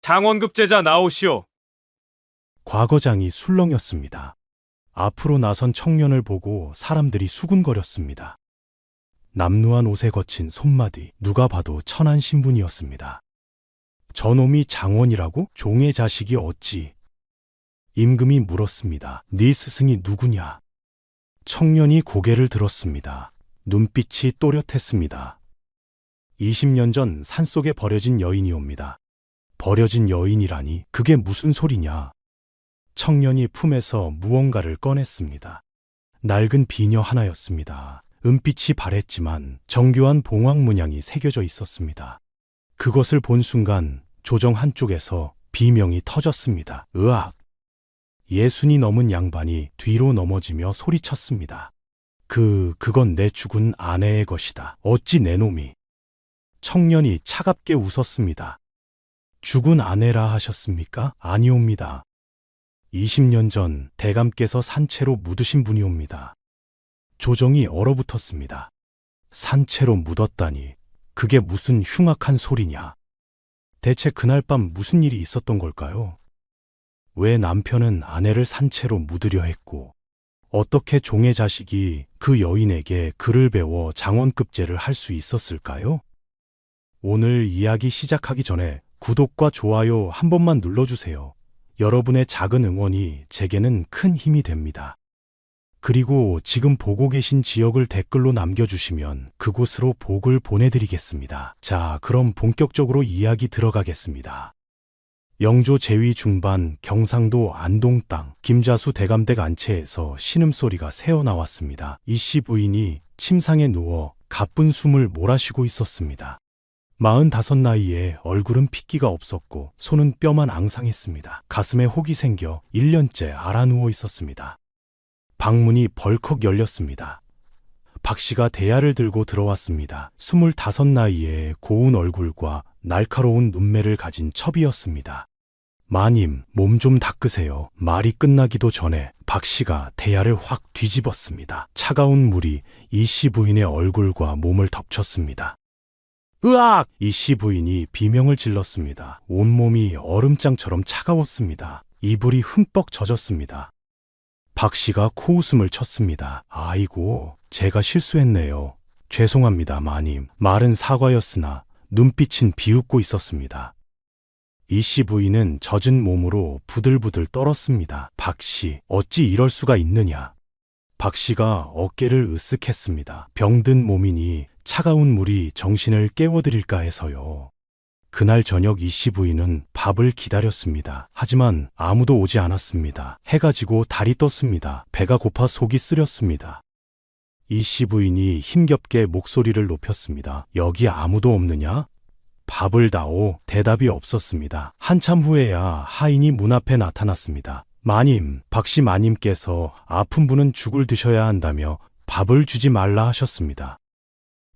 장원급제자 나오시오. 과거장이 술렁였습니다. 앞으로 나선 청년을 보고 사람들이 수군거렸습니다. 남루한 옷에 거친 손마디, 누가 봐도 천한 신분이었습니다. 저놈이 장원이라고? 종의 자식이 어찌? 임금이 물었습니다. 네 스승이 누구냐? 청년이 고개를 들었습니다. 눈빛이 또렷했습니다. 20년 전 산속에 버려진 여인이옵니다. 버려진 여인이라니 그게 무슨 소리냐? 청년이 품에서 무언가를 꺼냈습니다. 낡은 비녀 하나였습니다. 은빛이 바랬지만 정교한 봉황 문양이 새겨져 있었습니다. 그것을 본 순간 조정 한쪽에서 비명이 터졌습니다. 으악! 예순이 넘은 양반이 뒤로 넘어지며 소리쳤습니다. 그건 내 죽은 아내의 것이다. 어찌 내 놈이? 청년이 차갑게 웃었습니다. 죽은 아내라 하셨습니까? 아니옵니다. 20년 전 대감께서 산채로 묻으신 분이옵니다. 조정이 얼어붙었습니다. 산채로 묻었다니 그게 무슨 흉악한 소리냐? 대체 그날 밤 무슨 일이 있었던 걸까요? 왜 남편은 아내를 산채로 묻으려 했고 어떻게 종의 자식이 그 여인에게 글을 배워 장원급제를 할 수 있었을까요? 오늘 이야기 시작하기 전에 구독과 좋아요 한 번만 눌러주세요. 여러분의 작은 응원이 제게는 큰 힘이 됩니다. 그리고 지금 보고 계신 지역을 댓글로 남겨주시면 그곳으로 복을 보내드리겠습니다. 자, 그럼 본격적으로 이야기 들어가겠습니다. 영조 제위 중반 경상도 안동 땅 김자수 대감댁 안채에서 신음소리가 새어나왔습니다. 이씨 부인이 침상에 누워 가쁜 숨을 몰아쉬고 있었습니다. 45 나이에 얼굴은 핏기가 없었고 손은 뼈만 앙상했습니다. 가슴에 혹이 생겨 1년째 알아누워 있었습니다. 방문이 벌컥 열렸습니다. 박 씨가 대야를 들고 들어왔습니다. 25 나이에 고운 얼굴과 날카로운 눈매를 가진 첩이었습니다. 마님, 몸 좀 닦으세요. 말이 끝나기도 전에 박 씨가 대야를 확 뒤집었습니다. 차가운 물이 이씨 부인의 얼굴과 몸을 덮쳤습니다. 으악! 이씨 부인이 비명을 질렀습니다. 온몸이 얼음장처럼 차가웠습니다. 이불이 흠뻑 젖었습니다. 박 씨가 코웃음을 쳤습니다. 아이고, 제가 실수했네요. 죄송합니다, 마님. 말은 사과였으나 눈빛은 비웃고 있었습니다. 이씨 부인은 젖은 몸으로 부들부들 떨었습니다. 박 씨, 어찌 이럴 수가 있느냐? 박 씨가 어깨를 으쓱했습니다. 병든 몸이니 차가운 물이 정신을 깨워드릴까 해서요. 그날 저녁 이씨 부인은 밥을 기다렸습니다. 하지만 아무도 오지 않았습니다. 해가 지고 달이 떴습니다. 배가 고파 속이 쓰렸습니다. 이씨 부인이 힘겹게 목소리를 높였습니다. 여기 아무도 없느냐? 밥을 다오. 대답이 없었습니다. 한참 후에야 하인이 문 앞에 나타났습니다. 마님, 박씨 마님께서 아픈 분은 죽을 드셔야 한다며 밥을 주지 말라 하셨습니다.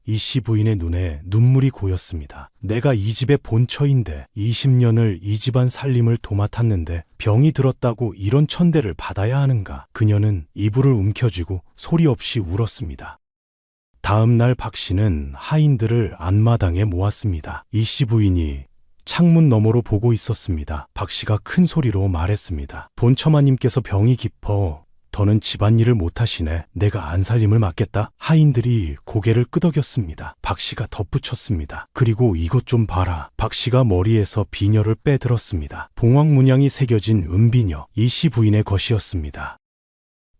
이씨 부인의 눈에 눈물이 고였습니다. 내가 이 집의 본처인데 20년을 이 집안 살림을 도맡았는데 병이 들었다고 이런 천대를 받아야 하는가? 그녀는 이불을 움켜쥐고 소리 없이 울었습니다. 다음 날 박 씨는 하인들을 안마당에 모았습니다. 이씨 부인이 창문 너머로 보고 있었습니다. 박 씨가 큰 소리로 말했습니다. 본처마님께서 병이 깊어 더는 집안일을 못하시네. 내가 안살림을 맡겠다. 하인들이 고개를 끄덕였습니다. 박 씨가 덧붙였습니다. 그리고 이것 좀 봐라. 박 씨가 머리에서 비녀를 빼들었습니다. 봉황 문양이 새겨진 은비녀, 이씨 부인의 것이었습니다.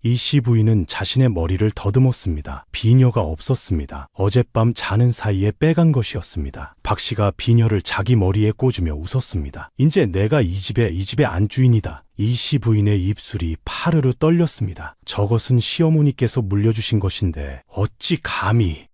이씨 부인은 자신의 머리를 더듬었습니다. 비녀가 없었습니다. 어젯밤 자는 사이에 빼간 것이었습니다. 박 씨가 비녀를 자기 머리에 꽂으며 웃었습니다. 이제 내가 이 집의 안주인이다. 이씨 부인의 입술이 파르르 떨렸습니다. 저것은 시어머니께서 물려주신 것인데 어찌 감히...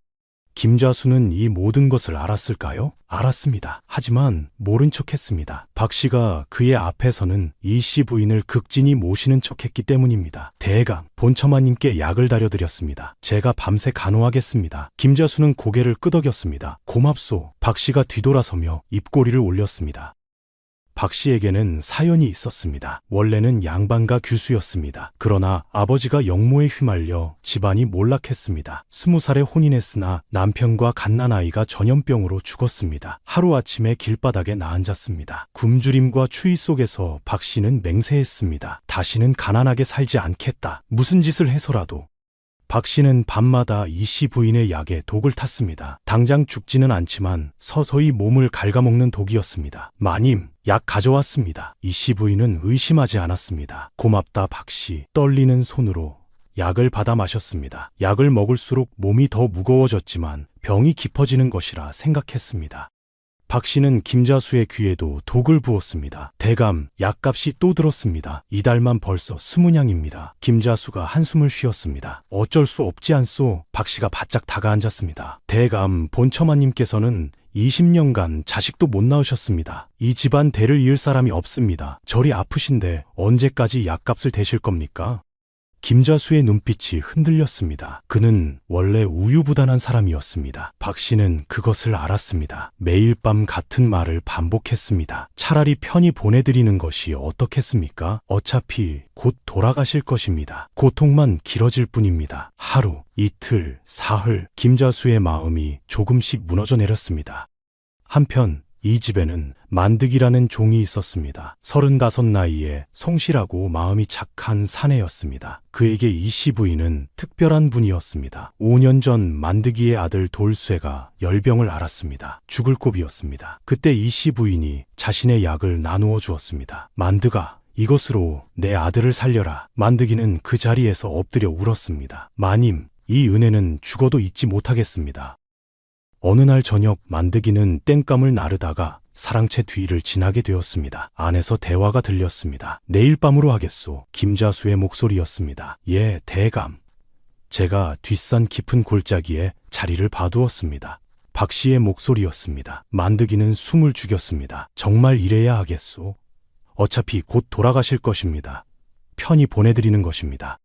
김자수는 이 모든 것을 알았을까요? 알았습니다. 하지만 모른 척했습니다. 박 씨가 그의 앞에서는 이씨 부인을 극진히 모시는 척했기 때문입니다. 대감, 본처마님께 약을 다려드렸습니다. 제가 밤새 간호하겠습니다. 김자수는 고개를 끄덕였습니다. 고맙소. 박 씨가 뒤돌아서며 입꼬리를 올렸습니다. 박 씨에게는 사연이 있었습니다. 원래는 양반가 규수였습니다. 그러나 아버지가 역모에 휘말려 집안이 몰락했습니다. 20살에 혼인했으나 남편과 갓난아이가 전염병으로 죽었습니다. 하루아침에 길바닥에 나앉았습니다. 굶주림과 추위 속에서 박 씨는 맹세했습니다. 다시는 가난하게 살지 않겠다. 무슨 짓을 해서라도. 박 씨는 밤마다 이 씨 부인의 약에 독을 탔습니다. 당장 죽지는 않지만 서서히 몸을 갉아먹는 독이었습니다. 마님, 약 가져왔습니다. 이 씨 부인은 의심하지 않았습니다. 고맙다 박 씨. 떨리는 손으로 약을 받아 마셨습니다. 약을 먹을수록 몸이 더 무거워졌지만 병이 깊어지는 것이라 생각했습니다. 박 씨는 김자수의 귀에도 독을 부었습니다. 대감, 약값이 또 들었습니다. 이달만 벌써 20냥입니다. 김자수가 한숨을 쉬었습니다. 어쩔 수 없지 않소. 박 씨가 바짝 다가앉았습니다. 대감, 본처마님께서는 20년간 자식도 못 낳으셨습니다. 이 집안 대를 이을 사람이 없습니다. 저리 아프신데 언제까지 약값을 대실 겁니까? 김자수의 눈빛이 흔들렸습니다. 그는 원래 우유부단한 사람이었습니다. 박 씨는 그것을 알았습니다. 매일 밤 같은 말을 반복했습니다. 차라리 편히 보내드리는 것이 어떻겠습니까? 어차피 곧 돌아가실 것입니다. 고통만 길어질 뿐입니다. 하루, 이틀, 사흘, 김자수의 마음이 조금씩 무너져 내렸습니다. 한편 이 집에는 만득이라는 종이 있었습니다. 35 나이에 성실하고 마음이 착한 사내였습니다. 그에게 이 씨 부인은 특별한 분이었습니다. 5년 전 만득이의 아들 돌쇠가 열병을 앓았습니다. 죽을 고비였습니다. 그때 이 씨 부인이 자신의 약을 나누어 주었습니다. 만득아, 이것으로 내 아들을 살려라. 만득이는 그 자리에서 엎드려 울었습니다. 마님, 이 은혜는 죽어도 잊지 못하겠습니다. 어느 날 저녁 만득이는 땡감을 나르다가 사랑채 뒤를 지나게 되었습니다. 안에서 대화가 들렸습니다. 내일 밤으로 하겠소. 김자수의 목소리였습니다. 예, 대감. 제가 뒷산 깊은 골짜기에 자리를 봐두었습니다. 박 씨의 목소리였습니다. 만득이는 숨을 죽였습니다. 정말 이래야 하겠소. 어차피 곧 돌아가실 것입니다. 편히 보내드리는 것입니다.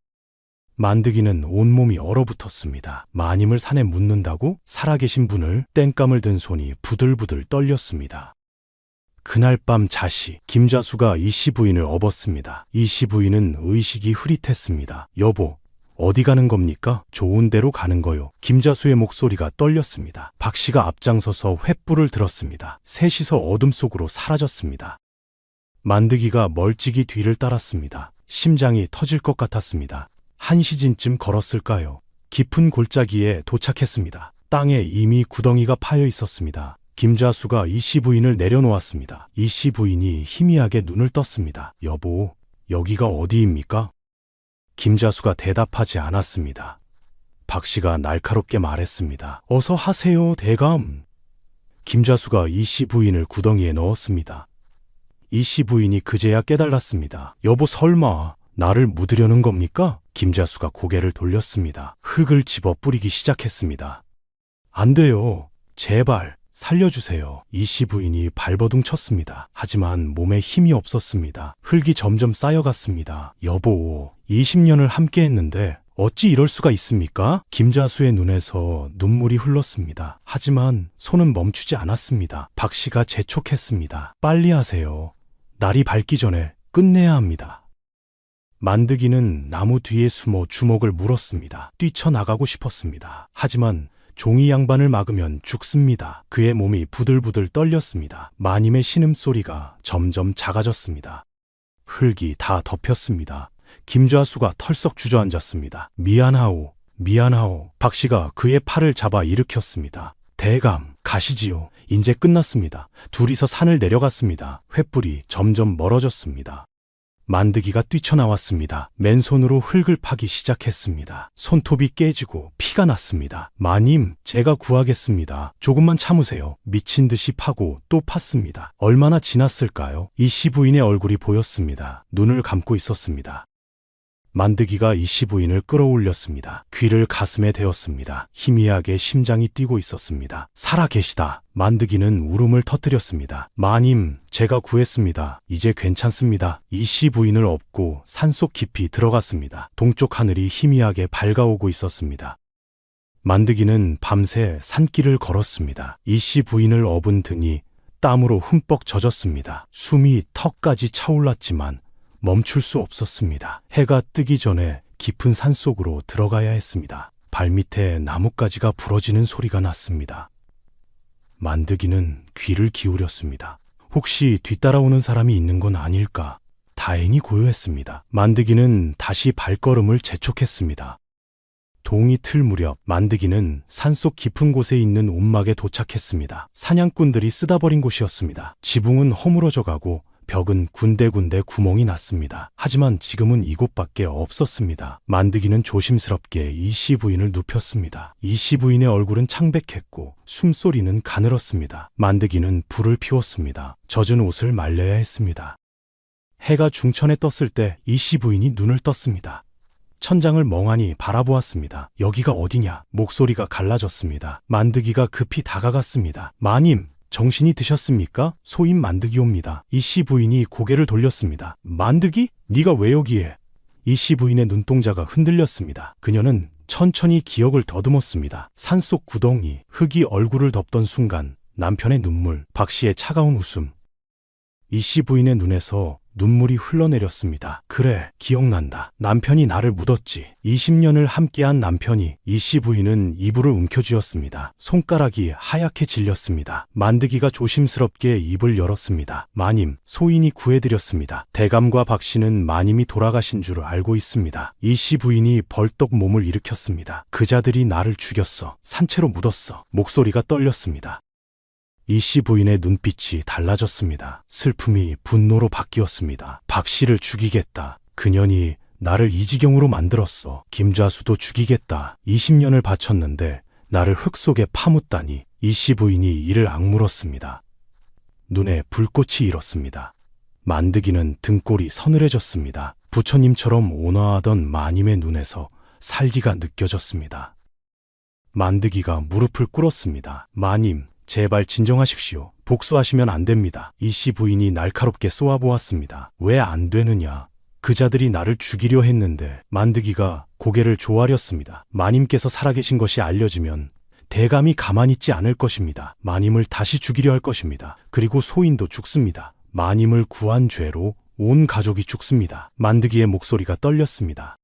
만득이는 온몸이 얼어붙었습니다. 마님을 산에 묻는다고? 살아계신 분을? 땡감을 든 손이 부들부들 떨렸습니다. 그날 밤 자시, 김자수가 이 씨 부인을 업었습니다. 이 씨 부인은 의식이 흐릿했습니다. 여보, 어디 가는 겁니까? 좋은 데로 가는 거요. 김자수의 목소리가 떨렸습니다. 박 씨가 앞장서서 횃불을 들었습니다. 셋이서 어둠 속으로 사라졌습니다. 만득이가 멀찍이 뒤를 따랐습니다. 심장이 터질 것 같았습니다. 1시쯤 걸었을까요? 깊은 골짜기에 도착했습니다. 땅에 이미 구덩이가 파여 있었습니다. 김자수가 이 씨 부인을 내려놓았습니다. 이 씨 부인이 희미하게 눈을 떴습니다. 여보, 여기가 어디입니까? 김자수가 대답하지 않았습니다. 박 씨가 날카롭게 말했습니다. 어서 하세요, 대감. 김자수가 이 씨 부인을 구덩이에 넣었습니다. 이 씨 부인이 그제야 깨달았습니다. 여보, 설마 나를 묻으려는 겁니까? 김자수가 고개를 돌렸습니다. 흙을 집어 뿌리기 시작했습니다. 안 돼요. 제발 살려주세요. 이 씨 부인이 발버둥 쳤습니다. 하지만 몸에 힘이 없었습니다. 흙이 점점 쌓여갔습니다. 여보, 20년을 함께 했는데 어찌 이럴 수가 있습니까? 김자수의 눈에서 눈물이 흘렀습니다. 하지만 손은 멈추지 않았습니다. 박 씨가 재촉했습니다. 빨리 하세요. 날이 밝기 전에 끝내야 합니다. 만득이는 나무 뒤에 숨어 주먹을 물었습니다. 뛰쳐나가고 싶었습니다. 하지만 종이 양반을 막으면 죽습니다. 그의 몸이 부들부들 떨렸습니다. 마님의 신음소리가 점점 작아졌습니다. 흙이 다 덮였습니다. 김자수가 털썩 주저앉았습니다. 미안하오, 미안하오. 박 씨가 그의 팔을 잡아 일으켰습니다. 대감, 가시지요. 이제 끝났습니다. 둘이서 산을 내려갔습니다. 횃불이 점점 멀어졌습니다. 만득이가 뛰쳐나왔습니다. 맨손으로 흙을 파기 시작했습니다. 손톱이 깨지고 피가 났습니다. 마님, 제가 구하겠습니다. 조금만 참으세요. 미친 듯이 파고 또 팠습니다. 얼마나 지났을까요? 이 씨 부인의 얼굴이 보였습니다. 눈을 감고 있었습니다. 만득이가 이 씨 부인을 끌어올렸습니다. 귀를 가슴에 대었습니다. 희미하게 심장이 뛰고 있었습니다. 살아계시다. 만득이는 울음을 터뜨렸습니다. 마님, 제가 구했습니다. 이제 괜찮습니다. 이 씨 부인을 업고 산속 깊이 들어갔습니다. 동쪽 하늘이 희미하게 밝아오고 있었습니다. 만득이는 밤새 산길을 걸었습니다. 이 씨 부인을 업은 등이 땀으로 흠뻑 젖었습니다. 숨이 턱까지 차올랐지만 멈출 수 없었습니다. 해가 뜨기 전에 깊은 산속으로 들어가야 했습니다. 발밑에 나뭇가지가 부러지는 소리가 났습니다. 만드기는 귀를 기울였습니다. 혹시 뒤따라오는 사람이 있는 건 아닐까? 다행히 고요했습니다. 만드기는 다시 발걸음을 재촉했습니다. 동이 틀 무렵 만드기는 산속 깊은 곳에 있는 움막에 도착했습니다. 사냥꾼들이 쓰다버린 곳이었습니다. 지붕은 허물어져 가고 벽은 군데군데 구멍이 났습니다. 하지만 지금은 이곳밖에 없었습니다. 만드기는 조심스럽게 이씨 부인을 눕혔습니다. 이씨 부인의 얼굴은 창백했고 숨소리는 가늘었습니다. 만드기는 불을 피웠습니다. 젖은 옷을 말려야 했습니다. 해가 중천에 떴을 때 이씨 부인이 눈을 떴습니다. 천장을 멍하니 바라보았습니다. 여기가 어디냐? 목소리가 갈라졌습니다. 만드기가 급히 다가갔습니다. 마님, 정신이 드셨습니까? 소인 만드기옵니다. 이씨 부인이 고개를 돌렸습니다. 만드기? 네가 왜 여기에? 이씨 부인의 눈동자가 흔들렸습니다. 그녀는 천천히 기억을 더듬었습니다. 산속 구덩이, 흙이 얼굴을 덮던 순간 남편의 눈물, 박씨의 차가운 웃음. 이씨 부인의 눈에서 눈물이 흘러내렸습니다. 그래, 기억난다. 남편이 나를 묻었지. 20년을 함께한 남편이. 이씨 부인은 이불을 움켜쥐었습니다. 손가락이 하얗게 질렸습니다. 만드기가 조심스럽게 입을 열었습니다. 마님, 소인이 구해드렸습니다. 대감과 박씨는 마님이 돌아가신 줄 알고 있습니다. 이씨 부인이 벌떡 몸을 일으켰습니다. 그자들이 나를 죽였어. 산채로 묻었어. 목소리가 떨렸습니다. 이씨 부인의 눈빛이 달라졌습니다. 슬픔이 분노로 바뀌었습니다. 박씨를 죽이겠다. 그년이 나를 이 지경으로 만들었어. 김좌수도 죽이겠다. 20년을 바쳤는데 나를 흙 속에 파묻다니. 이씨 부인이 이를 악물었습니다. 눈에 불꽃이 일었습니다. 만드기는 등골이 서늘해졌습니다. 부처님처럼 온화하던 마님의 눈에서 살기가 느껴졌습니다. 만드기가 무릎을 꿇었습니다. 마님, 제발 진정하십시오. 복수하시면 안 됩니다. 이씨 부인이 날카롭게 쏘아보았습니다. 왜 안 되느냐? 그자들이 나를 죽이려 했는데. 만드기가 고개를 조아렸습니다. 마님께서 살아계신 것이 알려지면 대감이 가만히 있지 않을 것입니다. 마님을 다시 죽이려 할 것입니다. 그리고 소인도 죽습니다. 마님을 구한 죄로 온 가족이 죽습니다. 만드기의 목소리가 떨렸습니다.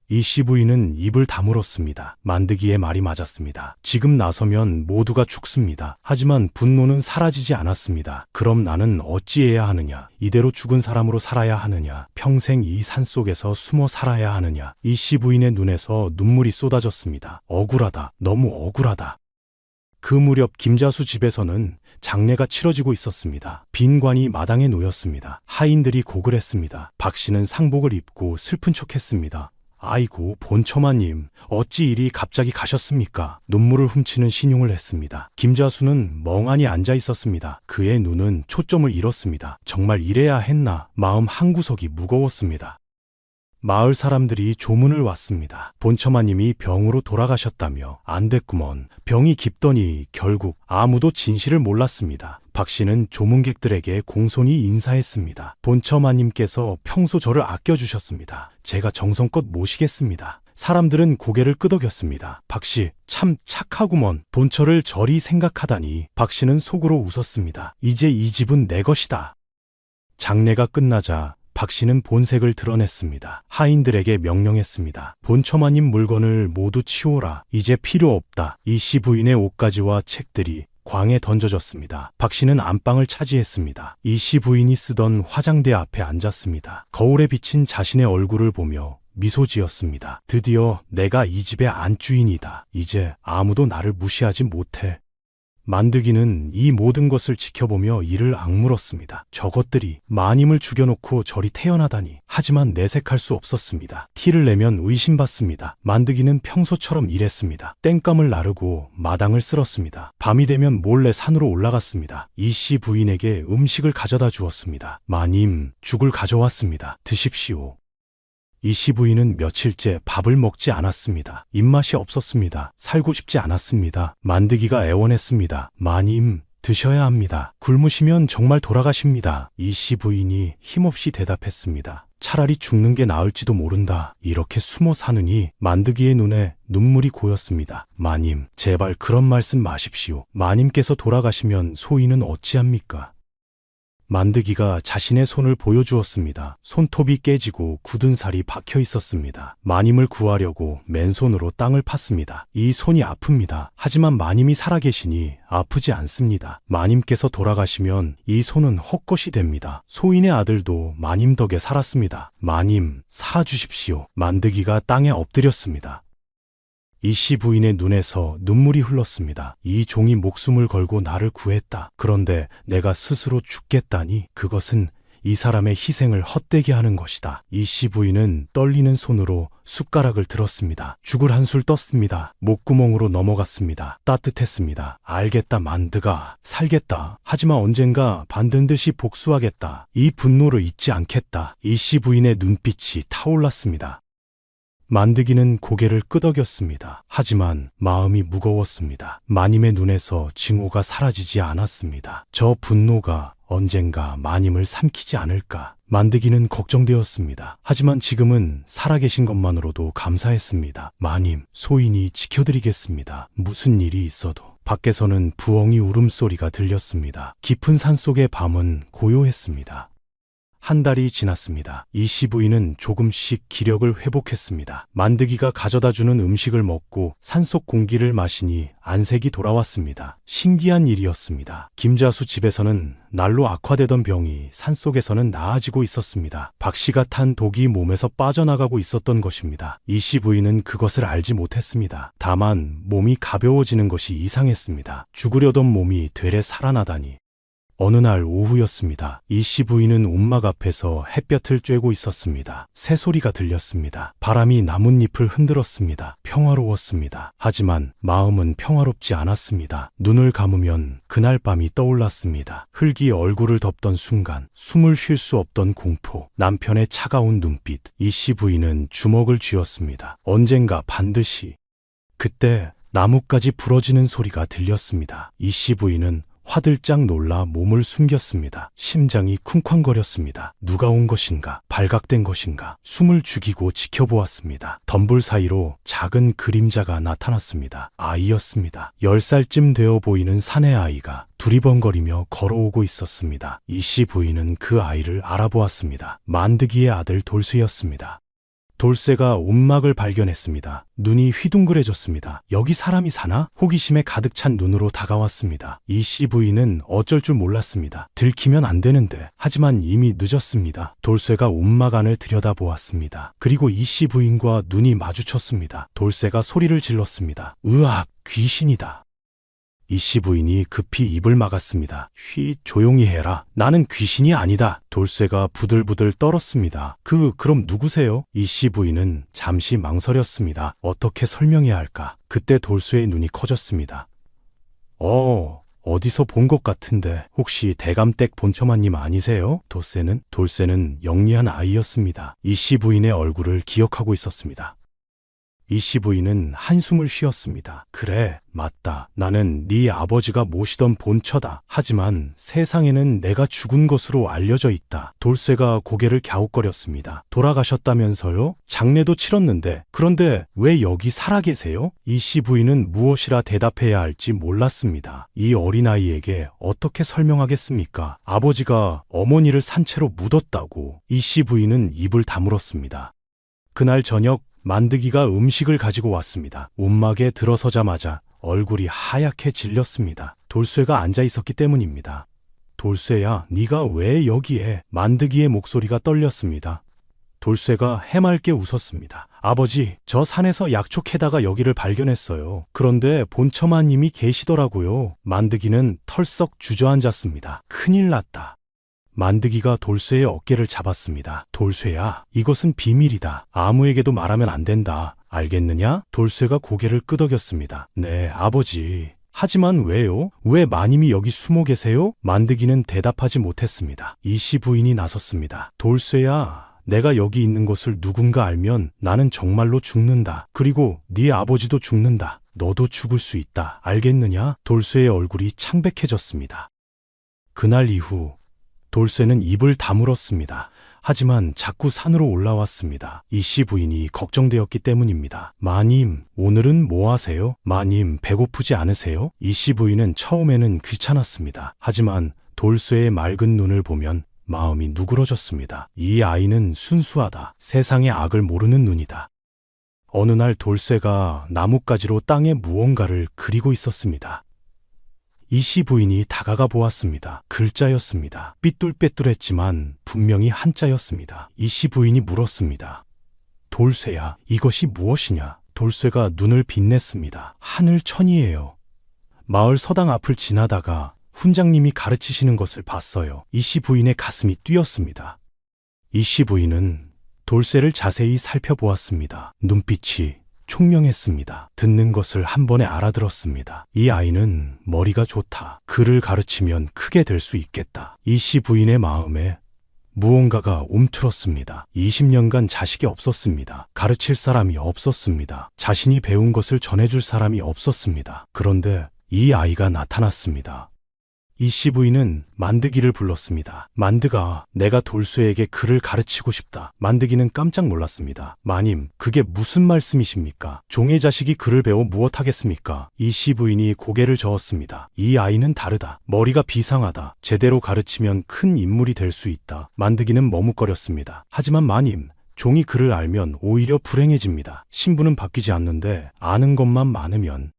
이씨 부인은 입을 다물었습니다. 만드기의 말이 맞았습니다. 지금 나서면 모두가 죽습니다. 하지만 분노는 사라지지 않았습니다. 그럼 나는 어찌해야 하느냐? 이대로 죽은 사람으로 살아야 하느냐? 평생 이 산속에서 숨어 살아야 하느냐? 이씨 부인의 눈에서 눈물이 쏟아졌습니다. 억울하다. 너무 억울하다. 그 무렵 김자수 집에서는 장례가 치러지고 있었습니다. 빈 관이 마당에 놓였습니다. 하인들이 곡을 했습니다. 박씨는 상복을 입고 슬픈 척했습니다. 아이고, 본처마님, 어찌 이리 갑자기 가셨습니까? 눈물을 훔치는 신용을 했습니다. 김자수는 멍하니 앉아 있었습니다. 그의 눈은 초점을 잃었습니다. 정말 이래야 했나? 마음 한구석이 무거웠습니다. 마을 사람들이 조문을 왔습니다. 본처마님이 병으로 돌아가셨다며. 안 됐구먼. 병이 깊더니 결국 아무도 진실을 몰랐습니다. 박씨는 조문객들에게 공손히 인사했습니다. 본처마님께서 평소 저를 아껴주셨습니다. 제가 정성껏 모시겠습니다. 사람들은 고개를 끄덕였습니다. 박씨, 참 착하구먼. 본처를 저리 생각하다니. 박씨는 속으로 웃었습니다. 이제 이 집은 내 것이다. 장례가 끝나자 박씨는 본색을 드러냈습니다. 하인들에게 명령했습니다. 본처마님 물건을 모두 치워라. 이제 필요 없다. 이씨 부인의 옷가지와 책들이 광에 던져졌습니다. 박씨는 안방을 차지했습니다. 이씨 부인이 쓰던 화장대 앞에 앉았습니다. 거울에 비친 자신의 얼굴을 보며 미소 지었습니다. 드디어 내가 이 집의 안주인이다. 이제 아무도 나를 무시하지 못해. 만드기는 이 모든 것을 지켜보며 이를 악물었습니다. 저것들이 마님을 죽여놓고 저리 태어나다니. 하지만 내색할 수 없었습니다. 티를 내면 의심받습니다. 만드기는 평소처럼 일했습니다. 땡감을 나르고 마당을 쓸었습니다. 밤이 되면 몰래 산으로 올라갔습니다. 이씨 부인에게 음식을 가져다 주었습니다. 마님, 죽을 가져왔습니다. 드십시오. 이씨 부인은 며칠째 밥을 먹지 않았습니다. 입맛이 없었습니다. 살고 싶지 않았습니다. 만드기가 애원했습니다. 마님, 드셔야 합니다. 굶으시면 정말 돌아가십니다. 이씨 부인이 힘없이 대답했습니다. 차라리 죽는 게 나을지도 모른다. 이렇게 숨어 사느니 만드기의 눈에 눈물이 고였습니다. 마님, 제발 그런 말씀 마십시오. 마님께서 돌아가시면 소인은 어찌합니까? 만드기가 자신의 손을 보여주었습니다. 손톱이 깨지고 굳은 살이 박혀 있었습니다. 마님을 구하려고 맨손으로 땅을 팠습니다. 이 손이 아픕니다. 하지만 마님이 살아계시니 아프지 않습니다. 마님께서 돌아가시면 이 손은 헛것이 됩니다. 소인의 아들도 마님 덕에 살았습니다. 마님, 사주십시오. 만드기가 땅에 엎드렸습니다. 이씨 부인의 눈에서 눈물이 흘렀습니다. 이 종이 목숨을 걸고 나를 구했다. 그런데 내가 스스로 죽겠다니 그것은 이 사람의 희생을 헛되게 하는 것이다. 이씨 부인은 떨리는 손으로 숟가락을 들었습니다. 죽을 한술 떴습니다. 목구멍으로 넘어갔습니다. 따뜻했습니다. 알겠다, 만드가. 살겠다. 하지만 언젠가 반드시 복수하겠다. 이 분노를 잊지 않겠다. 이씨 부인의 눈빛이 타올랐습니다. 만드기는 고개를 끄덕였습니다. 하지만 마음이 무거웠습니다. 마님의 눈에서 징후가 사라지지 않았습니다. 저 분노가 언젠가 마님을 삼키지 않을까. 만드기는 걱정되었습니다. 하지만 지금은 살아계신 것만으로도 감사했습니다. 마님, 소인이 지켜드리겠습니다. 무슨 일이 있어도. 밖에서는 부엉이 울음소리가 들렸습니다. 깊은 산속의 밤은 고요했습니다. 한 달이 지났습니다. 이씨 부인은 조금씩 기력을 회복했습니다. 만드기가 가져다주는 음식을 먹고 산속 공기를 마시니 안색이 돌아왔습니다. 신기한 일이었습니다. 김자수 집에서는 날로 악화되던 병이 산속에서는 나아지고 있었습니다. 박씨가 탄 독이 몸에서 빠져나가고 있었던 것입니다. 이씨 부인은 그것을 알지 못했습니다. 다만 몸이 가벼워지는 것이 이상했습니다. 죽으려던 몸이 되레 살아나다니. 어느 날 오후였습니다. 이씨 부인은 움막 앞에서 햇볕을 쬐고 있었습니다. 새소리가 들렸습니다. 바람이 나뭇잎을 흔들었습니다. 평화로웠습니다. 하지만 마음은 평화롭지 않았습니다. 눈을 감으면 그날 밤이 떠올랐습니다. 흙이 얼굴을 덮던 순간, 숨을 쉴 수 없던 공포, 남편의 차가운 눈빛. 이씨 부인은 주먹을 쥐었습니다. 언젠가 반드시. 그때 나뭇가지 부러지는 소리가 들렸습니다. 이씨 부인은 화들짝 놀라 몸을 숨겼습니다. 심장이 쿵쾅거렸습니다. 누가 온 것인가? 발각된 것인가? 숨을 죽이고 지켜보았습니다. 덤불 사이로 작은 그림자가 나타났습니다. 아이였습니다. 10살쯤 되어 보이는 사내 아이가 두리번거리며 걸어오고 있었습니다. 이씨 부인은 그 아이를 알아보았습니다. 만드기의 아들 돌쇠였습니다. 돌쇠가 움막을 발견했습니다. 눈이 휘둥그레졌습니다. 여기 사람이 사나? 호기심에 가득 찬 눈으로 다가왔습니다. 이씨 부인은 어쩔 줄 몰랐습니다. 들키면 안 되는데. 하지만 이미 늦었습니다. 돌쇠가 움막 안을 들여다보았습니다. 그리고 이씨 부인과 눈이 마주쳤습니다. 돌쇠가 소리를 질렀습니다. 으악, 귀신이다. 이씨 부인이 급히 입을 막았습니다. 조용히 해라. 나는 귀신이 아니다. 돌쇠가 부들부들 떨었습니다. 그럼 누구세요? 이씨 부인은 잠시 망설였습니다. 어떻게 설명해야 할까? 그때 돌쇠의 눈이 커졌습니다. 어디서 본 것 같은데 혹시 대감댁 본처마님 아니세요? 돌쇠는 영리한 아이였습니다. 이씨 부인의 얼굴을 기억하고 있었습니다. 이씨 부인은 한숨을 쉬었습니다. 그래, 맞다. 나는 네 아버지가 모시던 본처다. 하지만 세상에는 내가 죽은 것으로 알려져 있다. 돌쇠가 고개를 갸웃거렸습니다. 돌아가셨다면서요? 장례도 치렀는데. 그런데 왜 여기 살아계세요? 이씨 부인은 무엇이라 대답해야 할지 몰랐습니다. 이 어린아이에게 어떻게 설명하겠습니까? 아버지가 어머니를 산채로 묻었다고. 이씨 부인은 입을 다물었습니다. 그날 저녁 만드기가 음식을 가지고 왔습니다. 움막에 들어서자마자 얼굴이 하얗게 질렸습니다. 돌쇠가 앉아 있었기 때문입니다. 돌쇠야, 네가 왜 여기에? 만드기의 목소리가 떨렸습니다. 돌쇠가 해맑게 웃었습니다. 아버지, 저 산에서 약초 캐다가 여기를 발견했어요. 그런데 본처마님이 계시더라고요. 만드기는 털썩 주저앉았습니다. 큰일 났다. 만드기가 돌쇠의 어깨를 잡았습니다. 돌쇠야, 이것은 비밀이다. 아무에게도 말하면 안 된다. 알겠느냐? 돌쇠가 고개를 끄덕였습니다. 네, 아버지. 하지만 왜요? 왜 마님이 여기 숨어 계세요? 만드기는 대답하지 못했습니다. 이씨 부인이 나섰습니다. 돌쇠야, 내가 여기 있는 것을 누군가 알면 나는 정말로 죽는다. 그리고 네 아버지도 죽는다. 너도 죽을 수 있다. 알겠느냐? 돌쇠의 얼굴이 창백해졌습니다. 그날 이후 돌쇠는 입을 다물었습니다. 하지만 자꾸 산으로 올라왔습니다. 이씨 부인이 걱정되었기 때문입니다. 마님, 오늘은 뭐 하세요? 마님, 배고프지 않으세요? 이씨 부인은 처음에는 귀찮았습니다. 하지만 돌쇠의 맑은 눈을 보면 마음이 누그러졌습니다. 이 아이는 순수하다. 세상의 악을 모르는 눈이다. 어느 날 돌쇠가 나뭇가지로 땅에 무언가를 그리고 있었습니다. 이씨 부인이 다가가 보았습니다. 글자였습니다. 삐뚤빼뚤했지만 분명히 한자였습니다. 이씨 부인이 물었습니다. 돌쇠야, 이것이 무엇이냐? 돌쇠가 눈을 빛냈습니다. 하늘천이에요. 마을 서당 앞을 지나다가 훈장님이 가르치시는 것을 봤어요. 이씨 부인의 가슴이 뛰었습니다. 이씨 부인은 돌쇠를 자세히 살펴보았습니다. 눈빛이 총명했습니다. 듣는 것을 한 번에 알아들었습니다. 이 아이는 머리가 좋다. 그를 가르치면 크게 될 수 있겠다. 이씨 부인의 마음에 무언가가 움트렀습니다. 20년간 자식이 없었습니다. 가르칠 사람이 없었습니다. 자신이 배운 것을 전해줄 사람이 없었습니다. 그런데 이 아이가 나타났습니다. 이씨 부인은 만드기를 불렀습니다. 만드가, 내가 돌쇠에게 글을 가르치고 싶다. 만드기는 깜짝 놀랐습니다. 마님, 그게 무슨 말씀이십니까? 종의 자식이 글을 배워 무엇하겠습니까? 이씨 부인이 고개를 저었습니다. 이 아이는 다르다. 머리가 비상하다. 제대로 가르치면 큰 인물이 될 수 있다. 만드기는 머뭇거렸습니다. 하지만 마님, 종이 글을 알면 오히려 불행해집니다. 신분은 바뀌지 않는데 아는 것만 많으면.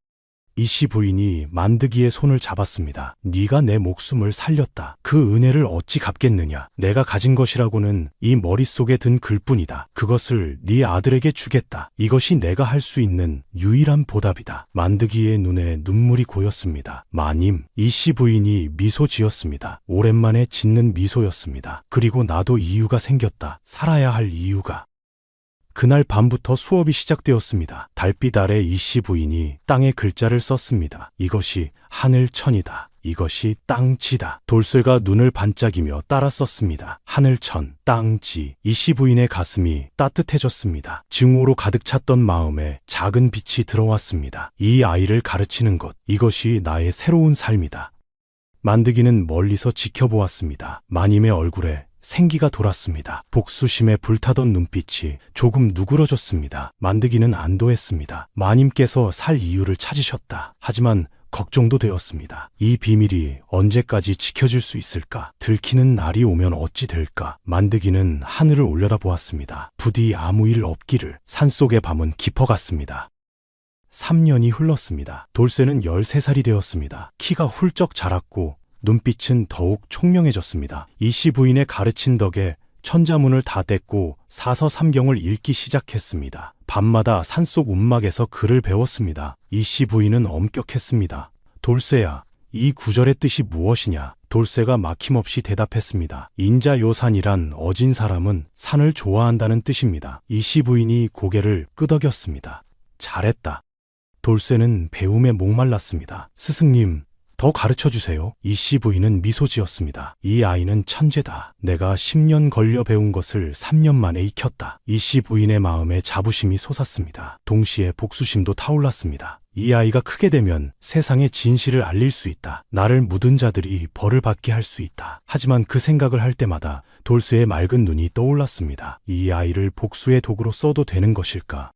이씨 부인이 만드기의 손을 잡았습니다. 네가 내 목숨을 살렸다. 그 은혜를 어찌 갚겠느냐. 내가 가진 것이라고는 이 머릿속에 든 글뿐이다. 그것을 네 아들에게 주겠다. 이것이 내가 할 수 있는 유일한 보답이다. 만드기의 눈에 눈물이 고였습니다. 마님, 이씨 부인이 미소 지었습니다. 오랜만에 짓는 미소였습니다. 그리고 나도 이유가 생겼다. 살아야 할 이유가. 그날 밤부터 수업이 시작되었습니다. 달빛 아래 이씨 부인이 땅에 글자를 썼습니다. 이것이 하늘천이다. 이것이 땅지다. 돌쇠가 눈을 반짝이며 따라 썼습니다. 하늘천, 땅지. 이씨 부인의 가슴이 따뜻해졌습니다. 증오로 가득 찼던 마음에 작은 빛이 들어왔습니다. 이 아이를 가르치는 것, 이것이 나의 새로운 삶이다. 만드기는 멀리서 지켜보았습니다. 마님의 얼굴에 생기가 돌았습니다. 복수심에 불타던 눈빛이 조금 누그러졌습니다. 만드기는 안도했습니다. 마님께서 살 이유를 찾으셨다. 하지만 걱정도 되었습니다. 이 비밀이 언제까지 지켜질 수 있을까? 들키는 날이 오면 어찌 될까? 만드기는 하늘을 올려다보았습니다. 부디 아무 일 없기를. 산속의 밤은 깊어갔습니다. 3년이 흘렀습니다. 돌쇠는 13살이 되었습니다. 키가 훌쩍 자랐고 눈빛은 더욱 총명해졌습니다. 이씨 부인의 가르친 덕에 천자문을 다 뗐고 사서삼경을 읽기 시작했습니다. 밤마다 산속 움막에서 글을 배웠습니다. 이씨 부인은 엄격했습니다. 돌쇠야, 이 구절의 뜻이 무엇이냐? 돌쇠가 막힘없이 대답했습니다. 인자요산이란 어진 사람은 산을 좋아한다는 뜻입니다. 이씨 부인이 고개를 끄덕였습니다. 잘했다. 돌쇠는 배움에 목말랐습니다. 스승님, 더 가르쳐주세요. 이씨 부인은 미소 지었습니다. 이 아이는 천재다. 내가 10년 걸려 배운 것을 3년 만에 익혔다. 이씨 부인의 마음에 자부심이 솟았습니다. 동시에 복수심도 타올랐습니다. 이 아이가 크게 되면 세상에 진실을 알릴 수 있다. 나를 묻은 자들이 벌을 받게 할 수 있다. 하지만 그 생각을 할 때마다 돌쇠의 맑은 눈이 떠올랐습니다. 이 아이를 복수의 도구로 써도 되는 것일까?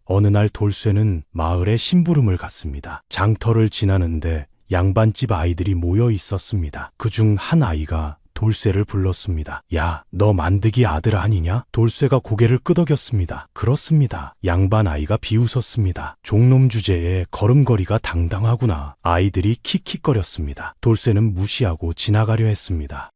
어느 날 돌쇠는 마을에 심부름을 갔습니다. 장터를 지나는데 양반집 아이들이 모여 있었습니다. 그중 한 아이가 돌쇠를 불렀습니다. 야, 너 만드기 아들 아니냐? 돌쇠가 고개를 끄덕였습니다. 그렇습니다. 양반 아이가 비웃었습니다. 종놈 주제에 걸음걸이가 당당하구나. 아이들이 킥킥거렸습니다. 돌쇠는 무시하고 지나가려 했습니다.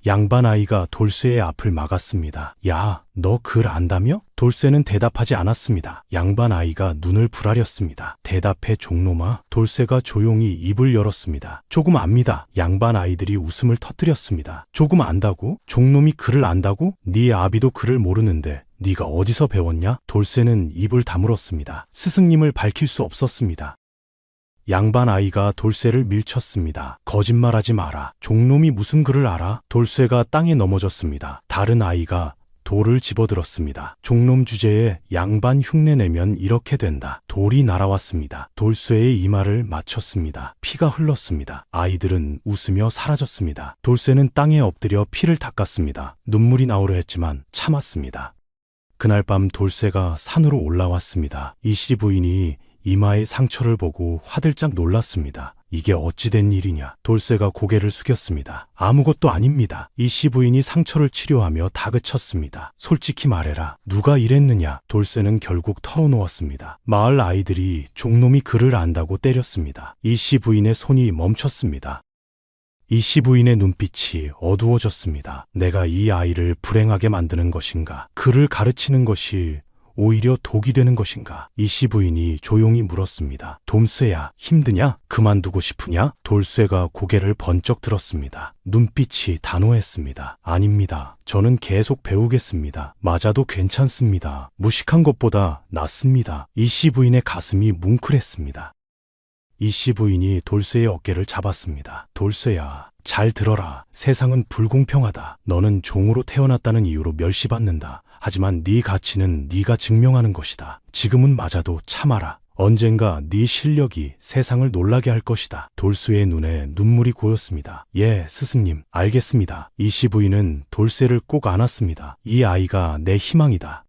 양반 아이가 돌쇠의 앞을 막았습니다. 야, 너 글 안다며? 돌쇠는 대답하지 않았습니다. 양반 아이가 눈을 부라렸습니다. 대답해 종놈아. 돌쇠가 조용히 입을 열었습니다. 조금 압니다. 양반 아이들이 웃음을 터뜨렸습니다. 조금 안다고? 종놈이 글을 안다고? 네 아비도 글을 모르는데 네가 어디서 배웠냐? 돌쇠는 입을 다물었습니다. 스승님을 밝힐 수 없었습니다. 양반 아이가 돌쇠를 밀쳤습니다. 거짓말하지 마라. 종놈이 무슨 글을 알아? 돌쇠가 땅에 넘어졌습니다. 다른 아이가 돌을 집어들었습니다. 종놈 주제에 양반 흉내내면 이렇게 된다. 돌이 날아왔습니다. 돌쇠의 이마를 맞췄습니다. 피가 흘렀습니다. 아이들은 웃으며 사라졌습니다. 돌쇠는 땅에 엎드려 피를 닦았습니다. 눈물이 나오려 했지만 참았습니다. 그날 밤 돌쇠가 산으로 올라왔습니다. 이씨 부인이 이마의 상처를 보고 화들짝 놀랐습니다. 이게 어찌된 일이냐? 돌쇠가 고개를 숙였습니다. 아무것도 아닙니다. 이씨 부인이 상처를 치료하며 다그쳤습니다. 솔직히 말해라. 누가 이랬느냐? 돌쇠는 결국 털어놓았습니다. 마을 아이들이 종놈이 그를 안다고 때렸습니다. 이씨 부인의 손이 멈췄습니다. 이씨 부인의 눈빛이 어두워졌습니다. 내가 이 아이를 불행하게 만드는 것인가? 그를 가르치는 것이 오히려 독이 되는 것인가? 이씨 부인이 조용히 물었습니다. 돌쇠야, 힘드냐? 그만두고 싶으냐? 돌쇠가 고개를 번쩍 들었습니다. 눈빛이 단호했습니다. 아닙니다. 저는 계속 배우겠습니다. 맞아도 괜찮습니다. 무식한 것보다 낫습니다. 이씨 부인의 가슴이 뭉클했습니다. 이씨 부인이 돌쇠의 어깨를 잡았습니다. 돌쇠야, 잘 들어라. 세상은 불공평하다. 너는 종으로 태어났다는 이유로 멸시받는다. 하지만 네 가치는 네가 증명하는 것이다. 지금은 맞아도 참아라. 언젠가 네 실력이 세상을 놀라게 할 것이다. 돌쇠의 눈에 눈물이 고였습니다. 예, 스승님, 알겠습니다. 이씨 부인은 돌쇠를 꼭 안았습니다. 이 아이가 내 희망이다.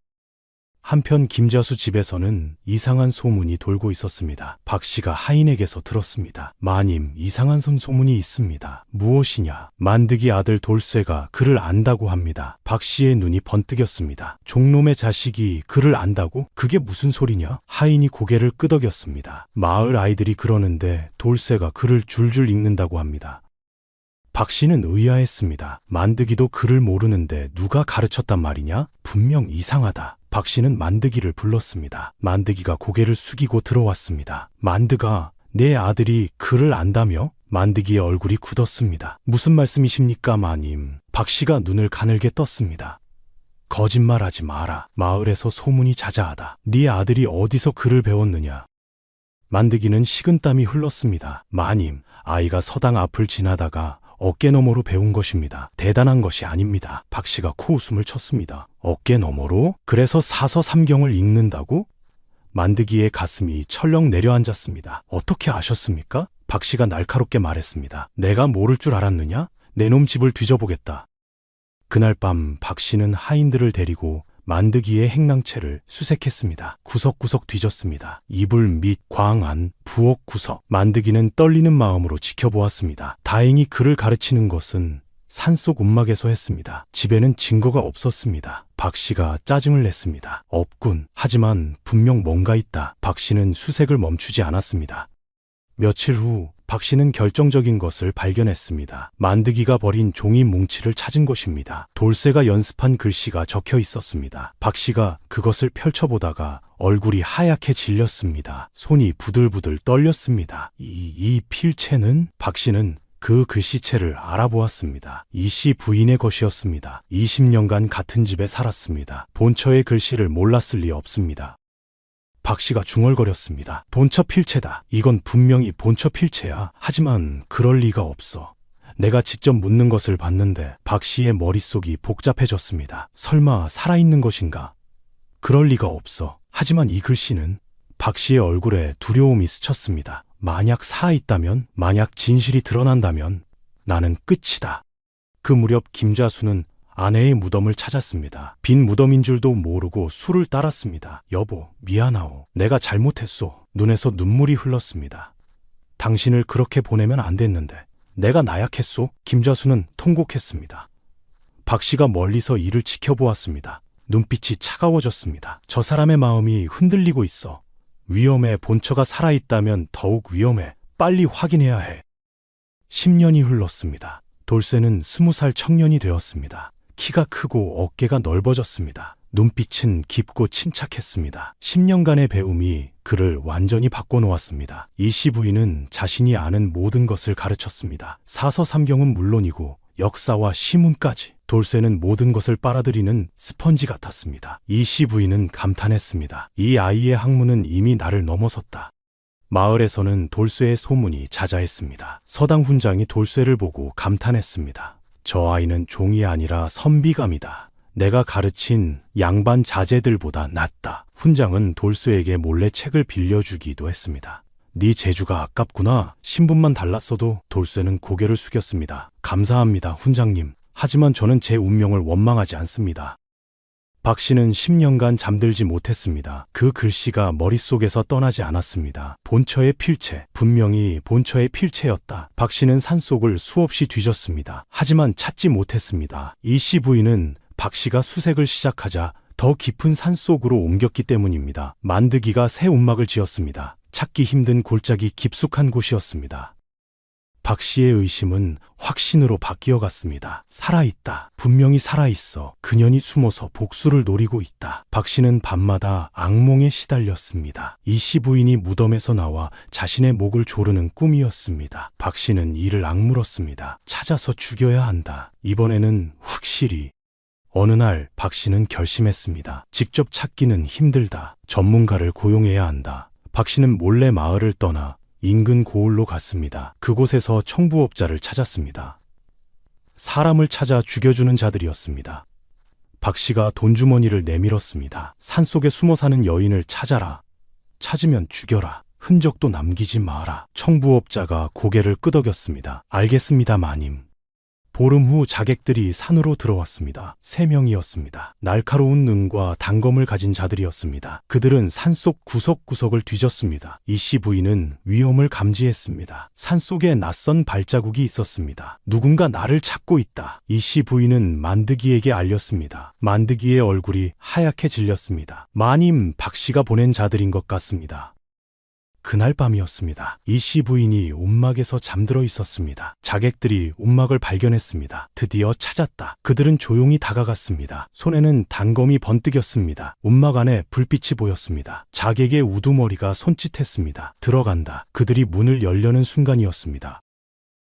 한편 김자수 집에서는 이상한 소문이 돌고 있었습니다. 박 씨가 하인에게서 들었습니다. 마님, 이상한 소문이 있습니다. 무엇이냐? 만드기 아들 돌쇠가 그를 안다고 합니다. 박 씨의 눈이 번뜩였습니다. 종놈의 자식이 그를 안다고? 그게 무슨 소리냐? 하인이 고개를 끄덕였습니다. 마을 아이들이 그러는데 돌쇠가 그를 줄줄 읽는다고 합니다. 박 씨는 의아했습니다. 만드기도 글을 모르는데 누가 가르쳤단 말이냐? 분명 이상하다. 박 씨는 만드기를 불렀습니다. 만드기가 고개를 숙이고 들어왔습니다. 만드가 내 아들이 글을 안다며? 만드기의 얼굴이 굳었습니다. 무슨 말씀이십니까, 마님? 박 씨가 눈을 가늘게 떴습니다. 거짓말하지 마라. 마을에서 소문이 자자하다. 네 아들이 어디서 글을 배웠느냐? 만드기는 식은땀이 흘렀습니다. 마님, 아이가 서당 앞을 지나다가 어깨너머로 배운 것입니다. 대단한 것이 아닙니다. 박 씨가 코웃음을 쳤습니다. 어깨너머로? 그래서 사서 삼경을 읽는다고? 만드기의 가슴이 철렁 내려앉았습니다. 어떻게 아셨습니까? 박 씨가 날카롭게 말했습니다. 내가 모를 줄 알았느냐? 내 놈 집을 뒤져보겠다. 그날 밤 박 씨는 하인들을 데리고 만드기의 행랑채를 수색했습니다. 구석구석 뒤졌습니다. 이불 밑, 광 안, 부엌 구석. 만드기는 떨리는 마음으로 지켜보았습니다. 다행히 그를 가르치는 것은 산속 움막에서 했습니다. 집에는 증거가 없었습니다. 박 씨가 짜증을 냈습니다. 없군. 하지만 분명 뭔가 있다. 박 씨는 수색을 멈추지 않았습니다. 며칠 후 박 씨는 결정적인 것을 발견했습니다. 만드기가 버린 종이 뭉치를 찾은 것입니다. 돌쇠가 연습한 글씨가 적혀 있었습니다. 박 씨가 그것을 펼쳐보다가 얼굴이 하얗게 질렸습니다. 손이 부들부들 떨렸습니다. 이 필체는? 박 씨는 그 글씨체를 알아보았습니다. 이씨 부인의 것이었습니다. 20년간 같은 집에 살았습니다. 본처의 글씨를 몰랐을 리 없습니다. 박 씨가 중얼거렸습니다. 본처 필체다. 이건 분명히 본처 필체야. 하지만 그럴 리가 없어. 내가 직접 묻는 것을 봤는데 박 씨의 머릿속이 복잡해졌습니다. 설마 살아있는 것인가? 그럴 리가 없어. 하지만 이 글씨는? 박 씨의 얼굴에 두려움이 스쳤습니다. 만약 살아있다면, 만약 진실이 드러난다면 나는 끝이다. 그 무렵 김자수는 아내의 무덤을 찾았습니다. 빈 무덤인 줄도 모르고 술을 따랐습니다. 여보, 미안하오. 내가 잘못했소. 눈에서 눈물이 흘렀습니다. 당신을 그렇게 보내면 안 됐는데 내가 나약했소? 김자수는 통곡했습니다. 박 씨가 멀리서 이를 지켜보았습니다. 눈빛이 차가워졌습니다. 저 사람의 마음이 흔들리고 있어. 위험해. 본처가 살아있다면 더욱 위험해. 빨리 확인해야 해. 10년이 흘렀습니다. 돌쇠는 20살 청년이 되었습니다. 키가 크고 어깨가 넓어졌습니다. 눈빛은 깊고 침착했습니다. 10년간의 배움이 그를 완전히 바꿔놓았습니다. 이씨 부인은 자신이 아는 모든 것을 가르쳤습니다. 사서삼경은 물론이고 역사와 시문까지. 돌쇠는 모든 것을 빨아들이는 스펀지 같았습니다. 이씨 부인은 감탄했습니다. 이 아이의 학문은 이미 나를 넘어섰다. 마을에서는 돌쇠의 소문이 자자했습니다. 서당 훈장이 돌쇠를 보고 감탄했습니다. 저 아이는 종이 아니라 선비감이다. 내가 가르친 양반 자제들보다 낫다. 훈장은 돌쇠에게 몰래 책을 빌려주기도 했습니다. 네 재주가 아깝구나. 신분만 달랐어도. 돌쇠는 고개를 숙였습니다. 감사합니다, 훈장님. 하지만 저는 제 운명을 원망하지 않습니다. 박 씨는 10년간 잠들지 못했습니다. 그 글씨가 머릿속에서 떠나지 않았습니다. 본처의 필체, 분명히 본처의 필체였다. 박 씨는 산속을 수없이 뒤졌습니다. 하지만 찾지 못했습니다. 이 씨 부인은 박 씨가 수색을 시작하자 더 깊은 산속으로 옮겼기 때문입니다. 만드기가 새 움막을 지었습니다. 찾기 힘든 골짜기 깊숙한 곳이었습니다. 박 씨의 의심은 확신으로 바뀌어갔습니다. 살아있다. 분명히 살아있어. 그년이 숨어서 복수를 노리고 있다. 박 씨는 밤마다 악몽에 시달렸습니다. 이 씨 부인이 무덤에서 나와 자신의 목을 조르는 꿈이었습니다. 박 씨는 이를 악물었습니다. 찾아서 죽여야 한다. 이번에는 확실히. 어느 날 박 씨는 결심했습니다. 직접 찾기는 힘들다. 전문가를 고용해야 한다. 박 씨는 몰래 마을을 떠나 인근 고을로 갔습니다. 그곳에서 청부업자를 찾았습니다. 사람을 찾아 죽여주는 자들이었습니다. 박 씨가 돈주머니를 내밀었습니다. 산속에 숨어 사는 여인을 찾아라. 찾으면 죽여라. 흔적도 남기지 마라. 청부업자가 고개를 끄덕였습니다. 알겠습니다, 마님. 보름 후 자객들이 산으로 들어왔습니다. 3명이었습니다. 날카로운 눈과 단검을 가진 자들이었습니다. 그들은 산속 구석구석을 뒤졌습니다. 이 씨 부인은 위험을 감지했습니다. 산속에 낯선 발자국이 있었습니다. 누군가 나를 찾고 있다. 이 씨 부인은 만드기에게 알렸습니다. 만드기의 얼굴이 하얗게 질렸습니다. 마님, 박 씨가 보낸 자들인 것 같습니다. 그날 밤이었습니다. 이 씨 부인이 움막에서 잠들어 있었습니다. 자객들이 움막을 발견했습니다. 드디어 찾았다. 그들은 조용히 다가갔습니다. 손에는 단검이 번뜩였습니다. 움막 안에 불빛이 보였습니다. 자객의 우두머리가 손짓했습니다. 들어간다. 그들이 문을 열려는 순간이었습니다.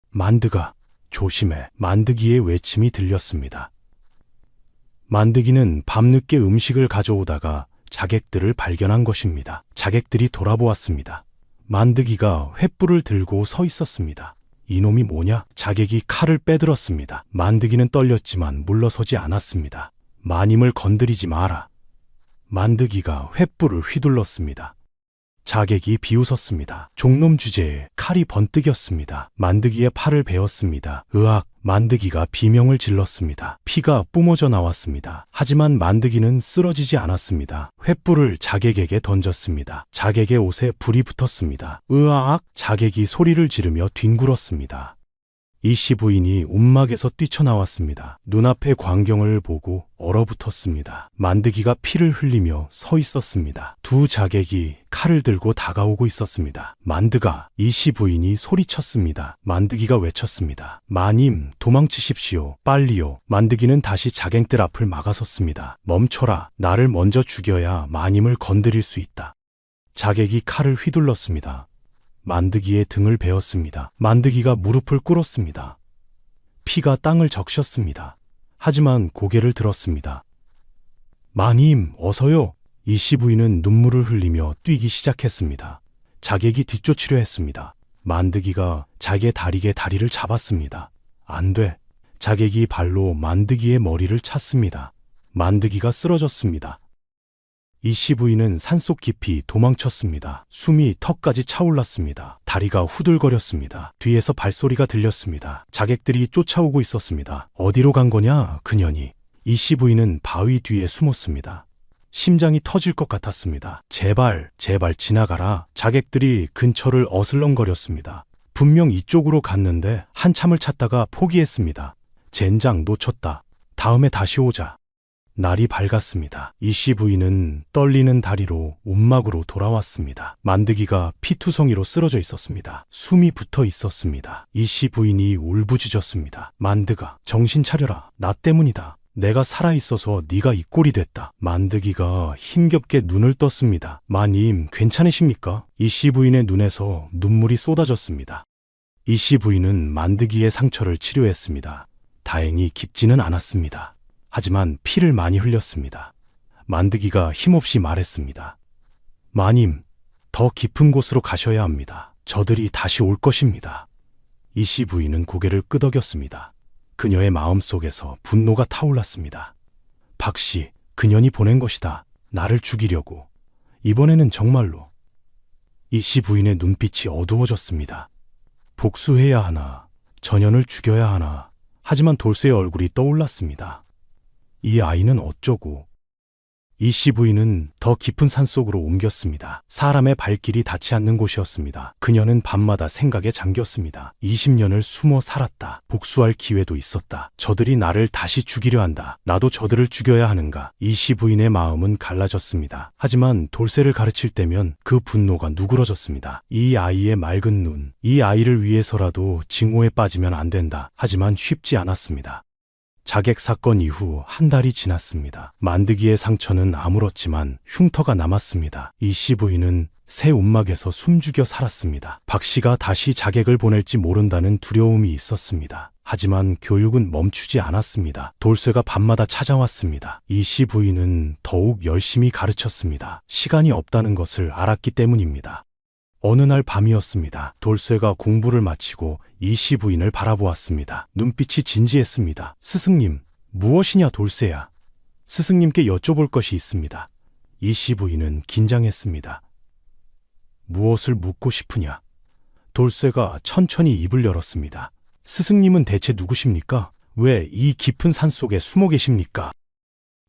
만드가, 조심해. 만드기의 외침이 들렸습니다. 만드기는 밤늦게 음식을 가져오다가 자객들을 발견한 것입니다. 자객들이 돌아보았습니다. 만드기가 횃불을 들고 서 있었습니다. 이놈이 뭐냐? 자객이 칼을 빼들었습니다. 만드기는 떨렸지만 물러서지 않았습니다. 마님을 건드리지 마라. 만드기가 횃불을 휘둘렀습니다. 자객이 비웃었습니다. 종놈 주제에 칼이 번뜩였습니다. 만드기의 팔을 베었습니다. 으악! 만드기가 비명을 질렀습니다. 피가 뿜어져 나왔습니다. 하지만 만드기는 쓰러지지 않았습니다. 횃불을 자객에게 던졌습니다. 자객의 옷에 불이 붙었습니다. 으악! 자객이 소리를 지르며 뒹굴었습니다. 이 씨 부인이 움막에서 뛰쳐나왔습니다. 눈앞의 광경을 보고 얼어붙었습니다. 만드기가 피를 흘리며 서 있었습니다. 두 자객이 칼을 들고 다가오고 있었습니다. 만드가, 이 씨 부인이 소리쳤습니다. 만드기가 외쳤습니다. 마님, 도망치십시오. 빨리요. 만드기는 다시 자객들 앞을 막아섰습니다. 멈춰라. 나를 먼저 죽여야 마님을 건드릴 수 있다. 자객이 칼을 휘둘렀습니다. 만드기의 등을 베었습니다. 만드기가 무릎을 꿇었습니다. 피가 땅을 적셨습니다. 하지만 고개를 들었습니다. 마님, 어서요. 이 씨 부인은 눈물을 흘리며 뛰기 시작했습니다. 자객이 뒤쫓으려 했습니다. 만드기가 자기의 다리에 다리를 잡았습니다. 안 돼. 자객이 발로 만드기의 머리를 찼습니다. 만드기가 쓰러졌습니다. 이 씨 부인은 산속 깊이 도망쳤습니다. 숨이 턱까지 차올랐습니다. 다리가 후들거렸습니다. 뒤에서 발소리가 들렸습니다. 자객들이 쫓아오고 있었습니다. 어디로 간 거냐, 그년이. 이 씨 부인은 바위 뒤에 숨었습니다. 심장이 터질 것 같았습니다. 제발, 제발 지나가라. 자객들이 근처를 어슬렁거렸습니다. 분명 이쪽으로 갔는데 한참을 찾다가 포기했습니다. 젠장 놓쳤다. 다음에 다시 오자. 날이 밝았습니다. 이 씨 부인은 떨리는 다리로 움막으로 돌아왔습니다. 만드기가 피투성이로 쓰러져 있었습니다. 숨이 붙어 있었습니다. 이 씨 부인이 울부짖었습니다. 만드가, 정신 차려라. 나 때문이다. 내가 살아있어서 네가 이 꼴이 됐다. 만드기가 힘겹게 눈을 떴습니다. 마님, 괜찮으십니까? 이 씨 부인의 눈에서 눈물이 쏟아졌습니다. 이 씨 부인은 만드기의 상처를 치료했습니다. 다행히 깊지는 않았습니다. 하지만 피를 많이 흘렸습니다. 만드기가 힘없이 말했습니다. 마님, 더 깊은 곳으로 가셔야 합니다. 저들이 다시 올 것입니다. 이 씨 부인은 고개를 끄덕였습니다. 그녀의 마음속에서 분노가 타올랐습니다. 박씨, 그년이 보낸 것이다. 나를 죽이려고. 이번에는 정말로. 이씨 부인의 눈빛이 어두워졌습니다. 복수해야 하나, 전현을 죽여야 하나. 하지만 돌쇠의 얼굴이 떠올랐습니다. 이 아이는 어쩌고. 이씨 부인은 더 깊은 산속으로 옮겼습니다. 사람의 발길이 닿지 않는 곳이었습니다. 그녀는 밤마다 생각에 잠겼습니다. 20년을 숨어 살았다. 복수할 기회도 있었다. 저들이 나를 다시 죽이려 한다. 나도 저들을 죽여야 하는가. 이씨 부인의 마음은 갈라졌습니다. 하지만 돌쇠를 가르칠 때면 그 분노가 누그러졌습니다. 이 아이의 맑은 눈, 이 아이를 위해서라도 징후에 빠지면 안 된다. 하지만 쉽지 않았습니다. 자객 사건 이후 한 달이 지났습니다. 만드기의 상처는 아물었지만 흉터가 남았습니다. 이씨 부인은 새 움막에서 숨죽여 살았습니다. 박씨가 다시 자객을 보낼지 모른다는 두려움이 있었습니다. 하지만 교육은 멈추지 않았습니다. 돌쇠가 밤마다 찾아왔습니다. 이씨 부인은 더욱 열심히 가르쳤습니다. 시간이 없다는 것을 알았기 때문입니다. 어느 날 밤이었습니다. 돌쇠가 공부를 마치고 이씨 부인을 바라보았습니다. 눈빛이 진지했습니다. 스승님, 무엇이냐 돌쇠야. 스승님께 여쭤볼 것이 있습니다. 이씨 부인은 긴장했습니다. 무엇을 묻고 싶으냐? 돌쇠가 천천히 입을 열었습니다. 스승님은 대체 누구십니까? 왜 이 깊은 산속에 숨어 계십니까?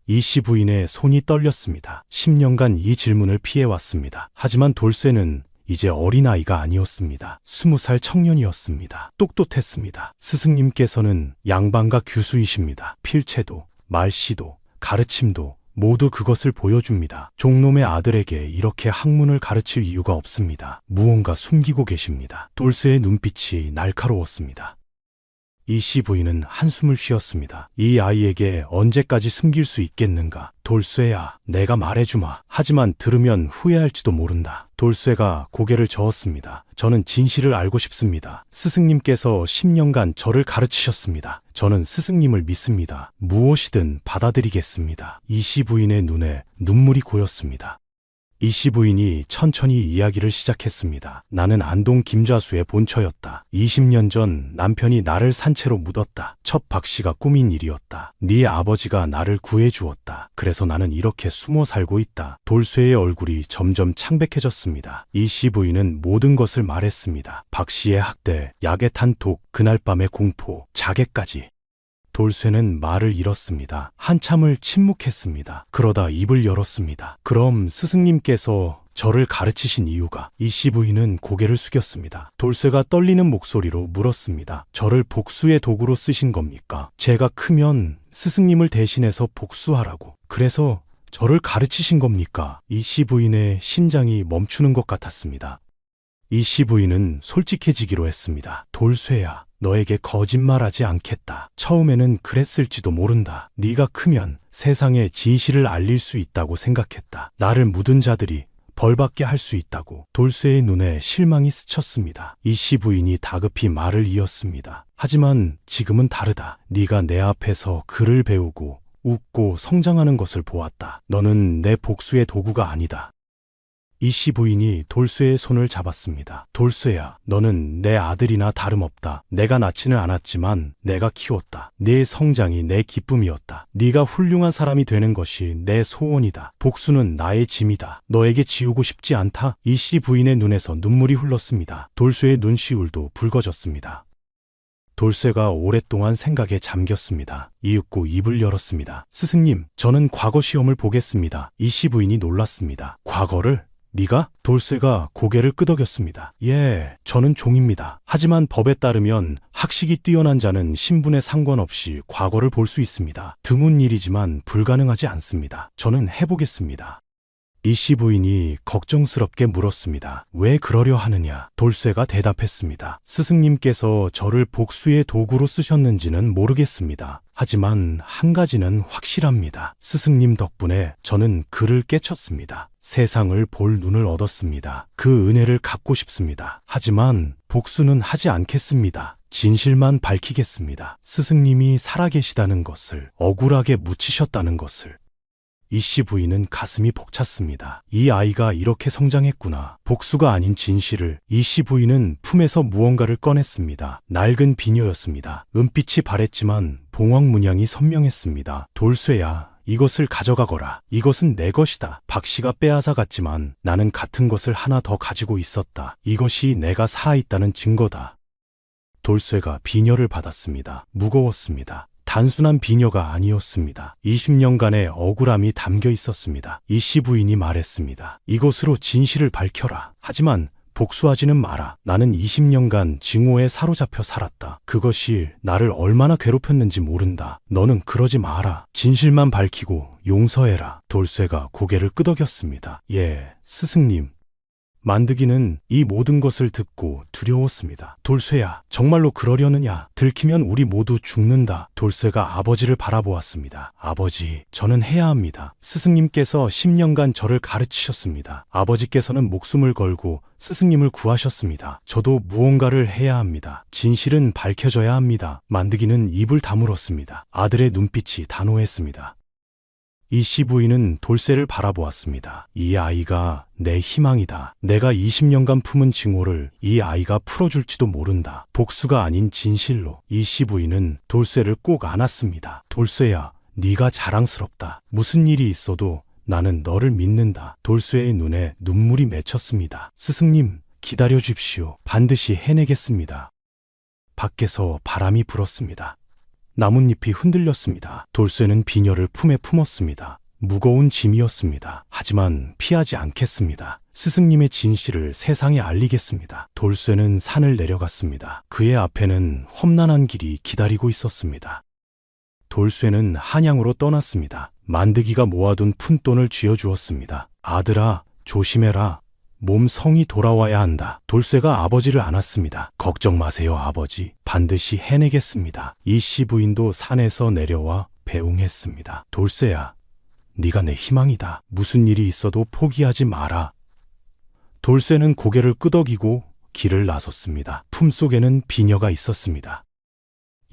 이씨 부인의 손이 떨렸습니다. 10년간 이 질문을 피해왔습니다. 하지만 돌쇠는 이제 어린아이가 아니었습니다. 20살 청년이었습니다. 똑똑했습니다. 스승님께서는 양반가 교수이십니다. 필체도, 말씨도, 가르침도 모두 그것을 보여줍니다. 종놈의 아들에게 이렇게 학문을 가르칠 이유가 없습니다. 무언가 숨기고 계십니다. 돌쇠의 눈빛이 날카로웠습니다. 이씨 부인은 한숨을 쉬었습니다. 이 아이에게 언제까지 숨길 수 있겠는가? 돌쇠야, 내가 말해주마. 하지만 들으면 후회할지도 모른다. 돌쇠가 고개를 저었습니다. 저는 진실을 알고 싶습니다. 스승님께서 10년간 저를 가르치셨습니다. 저는 스승님을 믿습니다. 무엇이든 받아들이겠습니다. 이씨 부인의 눈에 눈물이 고였습니다. 이씨 부인이 천천히 이야기를 시작했습니다. 나는 안동 김좌수의 본처였다. 20년 전 남편이 나를 산채로 묻었다. 첫 박씨가 꾸민 일이었다. 네 아버지가 나를 구해주었다. 그래서 나는 이렇게 숨어 살고 있다. 돌쇠의 얼굴이 점점 창백해졌습니다. 이씨 부인은 모든 것을 말했습니다. 박씨의 학대, 약에 탄 독, 그날 밤의 공포, 자객까지. 돌쇠는 말을 잃었습니다. 한참을 침묵했습니다. 그러다 입을 열었습니다. 그럼 스승님께서 저를 가르치신 이유가? 이씨 부인은 고개를 숙였습니다. 돌쇠가 떨리는 목소리로 물었습니다. 저를 복수의 도구로 쓰신 겁니까? 제가 크면 스승님을 대신해서 복수하라고. 그래서 저를 가르치신 겁니까? 이씨 부인의 심장이 멈추는 것 같았습니다. 이씨 부인은 솔직해지기로 했습니다. 돌쇠야, 너에게 거짓말하지 않겠다. 처음에는 그랬을지도 모른다. 네가 크면 세상에 진실을 알릴 수 있다고 생각했다. 나를 묻은 자들이 벌받게 할 수 있다고. 돌쇠의 눈에 실망이 스쳤습니다. 이씨 부인이 다급히 말을 이었습니다. 하지만 지금은 다르다. 네가 내 앞에서 글을 배우고 웃고 성장하는 것을 보았다. 너는 내 복수의 도구가 아니다. 이씨 부인이 돌쇠의 손을 잡았습니다. 돌쇠야, 너는 내 아들이나 다름없다. 내가 낳지는 않았지만 내가 키웠다. 네 성장이 내 기쁨이었다. 네가 훌륭한 사람이 되는 것이 내 소원이다. 복수는 나의 짐이다. 너에게 지우고 싶지 않다. 이씨 부인의 눈에서 눈물이 흘렀습니다. 돌쇠의 눈시울도 붉어졌습니다. 돌쇠가 오랫동안 생각에 잠겼습니다. 이윽고 입을 열었습니다. 스승님, 저는 과거 시험을 보겠습니다. 이씨 부인이 놀랐습니다. 과거를? 네가? 돌쇠가 고개를 끄덕였습니다. 예, 저는 종입니다. 하지만 법에 따르면 학식이 뛰어난 자는 신분에 상관없이 과거를 볼 수 있습니다. 드문 일이지만 불가능하지 않습니다. 저는 해보겠습니다. 이씨 부인이 걱정스럽게 물었습니다. 왜 그러려 하느냐? 돌쇠가 대답했습니다. 스승님께서 저를 복수의 도구로 쓰셨는지는 모르겠습니다. 하지만 한 가지는 확실합니다. 스승님 덕분에 저는 글을 깨쳤습니다. 세상을 볼 눈을 얻었습니다. 그 은혜를 갚고 싶습니다. 하지만 복수는 하지 않겠습니다. 진실만 밝히겠습니다. 스승님이 살아계시다는 것을, 억울하게 묻히셨다는 것을. 이씨 부인은 가슴이 벅찼습니다. 이 아이가 이렇게 성장했구나. 복수가 아닌 진실을. 이씨 부인은 품에서 무언가를 꺼냈습니다. 낡은 비녀였습니다. 은빛이 바랬지만 봉황 문양이 선명했습니다. 돌쇠야, 이것을 가져가거라. 이것은 내 것이다. 박 씨가 빼앗아 갔지만 나는 같은 것을 하나 더 가지고 있었다. 이것이 내가 살아있다는 증거다. 돌쇠가 비녀를 받았습니다. 무거웠습니다. 단순한 비녀가 아니었습니다. 20년간의 억울함이 담겨 있었습니다. 이 씨 부인이 말했습니다. 이것으로 진실을 밝혀라. 하지만 복수하지는 마라. 나는 20년간 증오에 사로잡혀 살았다. 그것이 나를 얼마나 괴롭혔는지 모른다. 너는 그러지 마라. 진실만 밝히고 용서해라. 돌쇠가 고개를 끄덕였습니다. 예, 스승님. 만드기는 이 모든 것을 듣고 두려웠습니다. 돌쇠야, 정말로 그러려느냐? 들키면 우리 모두 죽는다. 돌쇠가 아버지를 바라보았습니다. 아버지, 저는 해야 합니다. 스승님께서 10년간 저를 가르치셨습니다. 아버지께서는 목숨을 걸고 스승님을 구하셨습니다. 저도 무언가를 해야 합니다. 진실은 밝혀져야 합니다. 만드기는 입을 다물었습니다. 아들의 눈빛이 단호했습니다. 이 씨 부인은 돌쇠를 바라보았습니다. 이 아이가 내 희망이다. 내가 20년간 품은 증오를 이 아이가 풀어줄지도 모른다. 복수가 아닌 진실로. 이 씨 부인은 돌쇠를 꼭 안았습니다. 돌쇠야, 네가 자랑스럽다. 무슨 일이 있어도 나는 너를 믿는다. 돌쇠의 눈에 눈물이 맺혔습니다. 스승님, 기다려 주십시오. 반드시 해내겠습니다. 밖에서 바람이 불었습니다. 나뭇잎이 흔들렸습니다. 돌쇠는 비녀를 품에 품었습니다. 무거운 짐이었습니다. 하지만 피하지 않겠습니다. 스승님의 진실을 세상에 알리겠습니다. 돌쇠는 산을 내려갔습니다. 그의 앞에는 험난한 길이 기다리고 있었습니다. 돌쇠는 한양으로 떠났습니다. 만드기가 모아둔 푼돈을 쥐어주었습니다. 아들아, 조심해라. 몸 성이 돌아와야 한다. 돌쇠가 아버지를 안았습니다. 걱정 마세요, 아버지. 반드시 해내겠습니다. 이 씨 부인도 산에서 내려와 배웅했습니다. 돌쇠야, 네가 내 희망이다. 무슨 일이 있어도 포기하지 마라. 돌쇠는 고개를 끄덕이고 길을 나섰습니다. 품속에는 비녀가 있었습니다.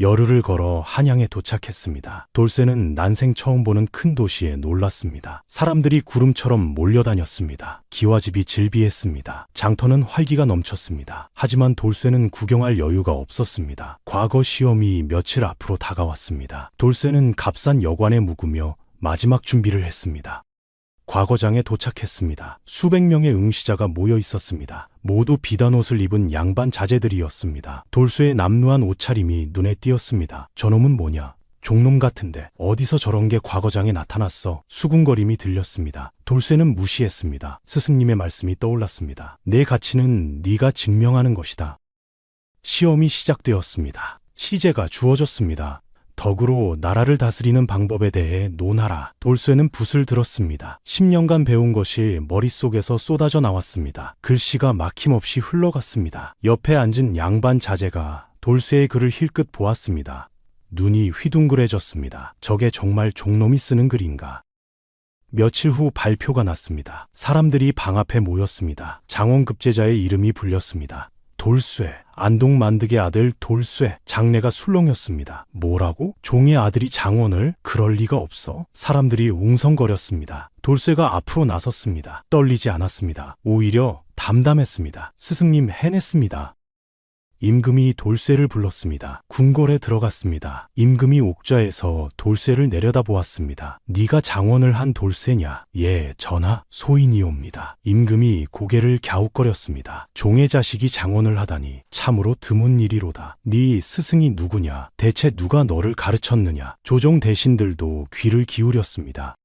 열흘을 걸어 한양에 도착했습니다. 돌쇠는 난생 처음 보는 큰 도시에 놀랐습니다. 사람들이 구름처럼 몰려다녔습니다. 기와집이 질비했습니다. 장터는 활기가 넘쳤습니다. 하지만 돌쇠는 구경할 여유가 없었습니다. 과거 시험이 며칠 앞으로 다가왔습니다. 돌쇠는 값싼 여관에 묵으며 마지막 준비를 했습니다. 과거장에 도착했습니다. 수백 명의 응시자가 모여 있었습니다. 모두 비단 옷을 입은 양반 자제들이었습니다. 돌쇠의 남루한 옷차림이 눈에 띄었습니다. 저놈은 뭐냐? 종놈 같은데 어디서 저런 게 과거장에 나타났어? 수군거림이 들렸습니다. 돌쇠는 무시했습니다. 스승님의 말씀이 떠올랐습니다. 내 가치는 네가 증명하는 것이다. 시험이 시작되었습니다. 시제가 주어졌습니다. 덕으로 나라를 다스리는 방법에 대해 논하라. 돌쇠는 붓을 들었습니다. 10년간 배운 것이 머릿속에서 쏟아져 나왔습니다. 글씨가 막힘없이 흘러갔습니다. 옆에 앉은 양반 자제가 돌쇠의 글을 힐끗 보았습니다. 눈이 휘둥그레졌습니다. 저게 정말 종놈이 쓰는 글인가? 며칠 후 발표가 났습니다. 사람들이 방 앞에 모였습니다. 장원급제자의 이름이 불렸습니다. 돌쇠, 안동 만득의 아들 돌쇠. 장래가 술렁였습니다. 뭐라고? 종의 아들이 장원을? 그럴 리가 없어. 사람들이 웅성거렸습니다. 돌쇠가 앞으로 나섰습니다. 떨리지 않았습니다. 오히려 담담했습니다. 스승님, 해냈습니다. 임금이 돌쇠를 불렀습니다. 궁궐에 들어갔습니다. 임금이 옥좌에서 돌쇠를 내려다보았습니다. 네가 장원을 한 돌쇠냐? 예, 전하, 소인이옵니다. 임금이 고개를 갸웃거렸습니다. 종의 자식이 장원을 하다니 참으로 드문 일이로다. 네 스승이 누구냐? 대체 누가 너를 가르쳤느냐? 조정 대신들도 귀를 기울였습니다.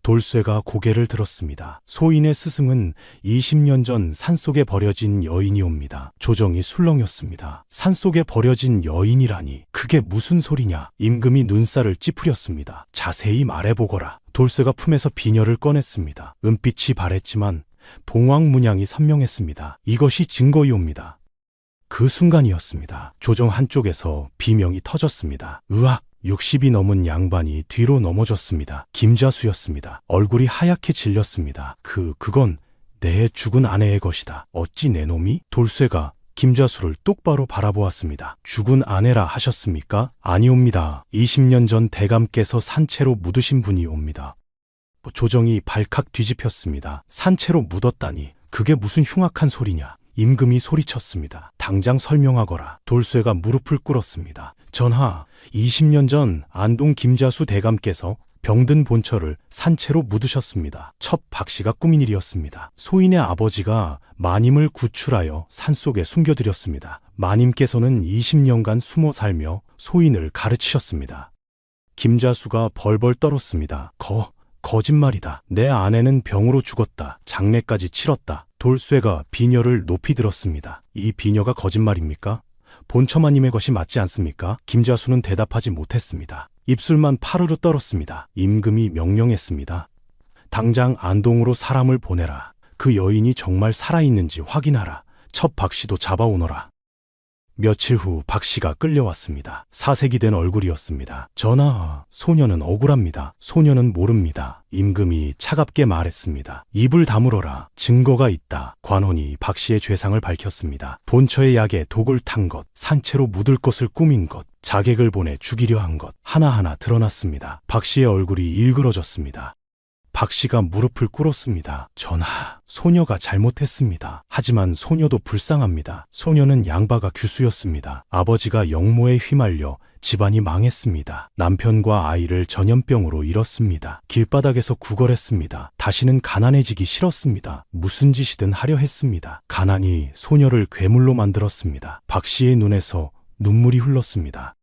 돌쇠가 고개를 들었습니다. 소인의 스승은 20년 전 산속에 버려진 여인이옵니다. 조정이 술렁였습니다. 산속에 버려진 여인이라니 그게 무슨 소리냐? 임금이 눈살을 찌푸렸습니다. 자세히 말해보거라. 돌쇠가 품에서 비녀를 꺼냈습니다. 은빛이 바랬지만 봉황 문양이 선명했습니다. 이것이 증거이옵니다. 그 순간이었습니다. 조정 한쪽에서 비명이 터졌습니다. 으악! 60이 넘은 양반이 뒤로 넘어졌습니다. 김자수였습니다. 얼굴이 하얗게 질렸습니다. 그건 내 죽은 아내의 것이다. 어찌 내 놈이? 돌쇠가 김자수를 똑바로 바라보았습니다. 죽은 아내라 하셨습니까? 아니옵니다. 20년 전 대감께서 산채로 묻으신 분이옵니다. 조정이 발칵 뒤집혔습니다. 산채로 묻었다니 그게 무슨 흉악한 소리냐? 임금이 소리쳤습니다. 당장 설명하거라. 돌쇠가 무릎을 꿇었습니다. 전하, 20년 전 안동 김자수 대감께서 병든 본처를 산채로 묻으셨습니다. 첫 박씨가 꾸민 일이었습니다. 소인의 아버지가 마님을 구출하여 산속에 숨겨드렸습니다. 마님께서는 20년간 숨어 살며 소인을 가르치셨습니다. 김자수가 벌벌 떨었습니다. 거짓말이다. 내 아내는 병으로 죽었다. 장례까지 치렀다. 돌쇠가 비녀를 높이 들었습니다. 이 비녀가 거짓말입니까? 본처마님의 것이 맞지 않습니까? 김자수는 대답하지 못했습니다. 입술만 파르르 떨었습니다. 임금이 명령했습니다. 당장 안동으로 사람을 보내라. 그 여인이 정말 살아있는지 확인하라. 첫 박씨도 잡아오너라. 며칠 후 박씨가 끌려왔습니다. 사색이 된 얼굴이었습니다. 전하, 소녀는 억울합니다. 소녀는 모릅니다. 임금이 차갑게 말했습니다. 입을 다물어라. 증거가 있다. 관원이 박씨의 죄상을 밝혔습니다. 본처의 약에 독을 탄 것, 산채로 묻을 것을 꾸민 것, 자객을 보내 죽이려 한 것, 하나하나 드러났습니다. 박씨의 얼굴이 일그러졌습니다. 박씨가 무릎을 꿇었습니다. 전하, 소녀가 잘못했습니다. 하지만 소녀도 불쌍합니다. 소녀는 양바가 규수였습니다. 아버지가 영모에 휘말려 집안이 망했습니다. 남편과 아이를 전염병으로 잃었습니다. 길바닥에서 구걸했습니다. 다시는 가난해지기 싫었습니다. 무슨 짓이든 하려 했습니다. 가난이 소녀를 괴물로 만들었습니다. 박씨의 눈에서 눈물이 흘렀습니다.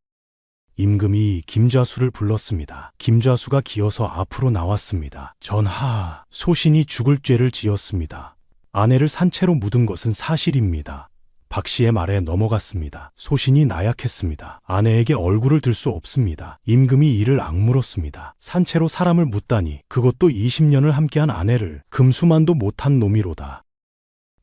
임금이 김자수를 불렀습니다. 김자수가 기어서 앞으로 나왔습니다. 전하, 소신이 죽을 죄를 지었습니다. 아내를 산채로 묻은 것은 사실입니다. 박씨의 말에 넘어갔습니다. 소신이 나약했습니다. 아내에게 얼굴을 들 수 없습니다. 임금이 이를 악물었습니다. 산채로 사람을 묻다니, 그것도 20년을 함께한 아내를 금수만도 못한 놈이로다.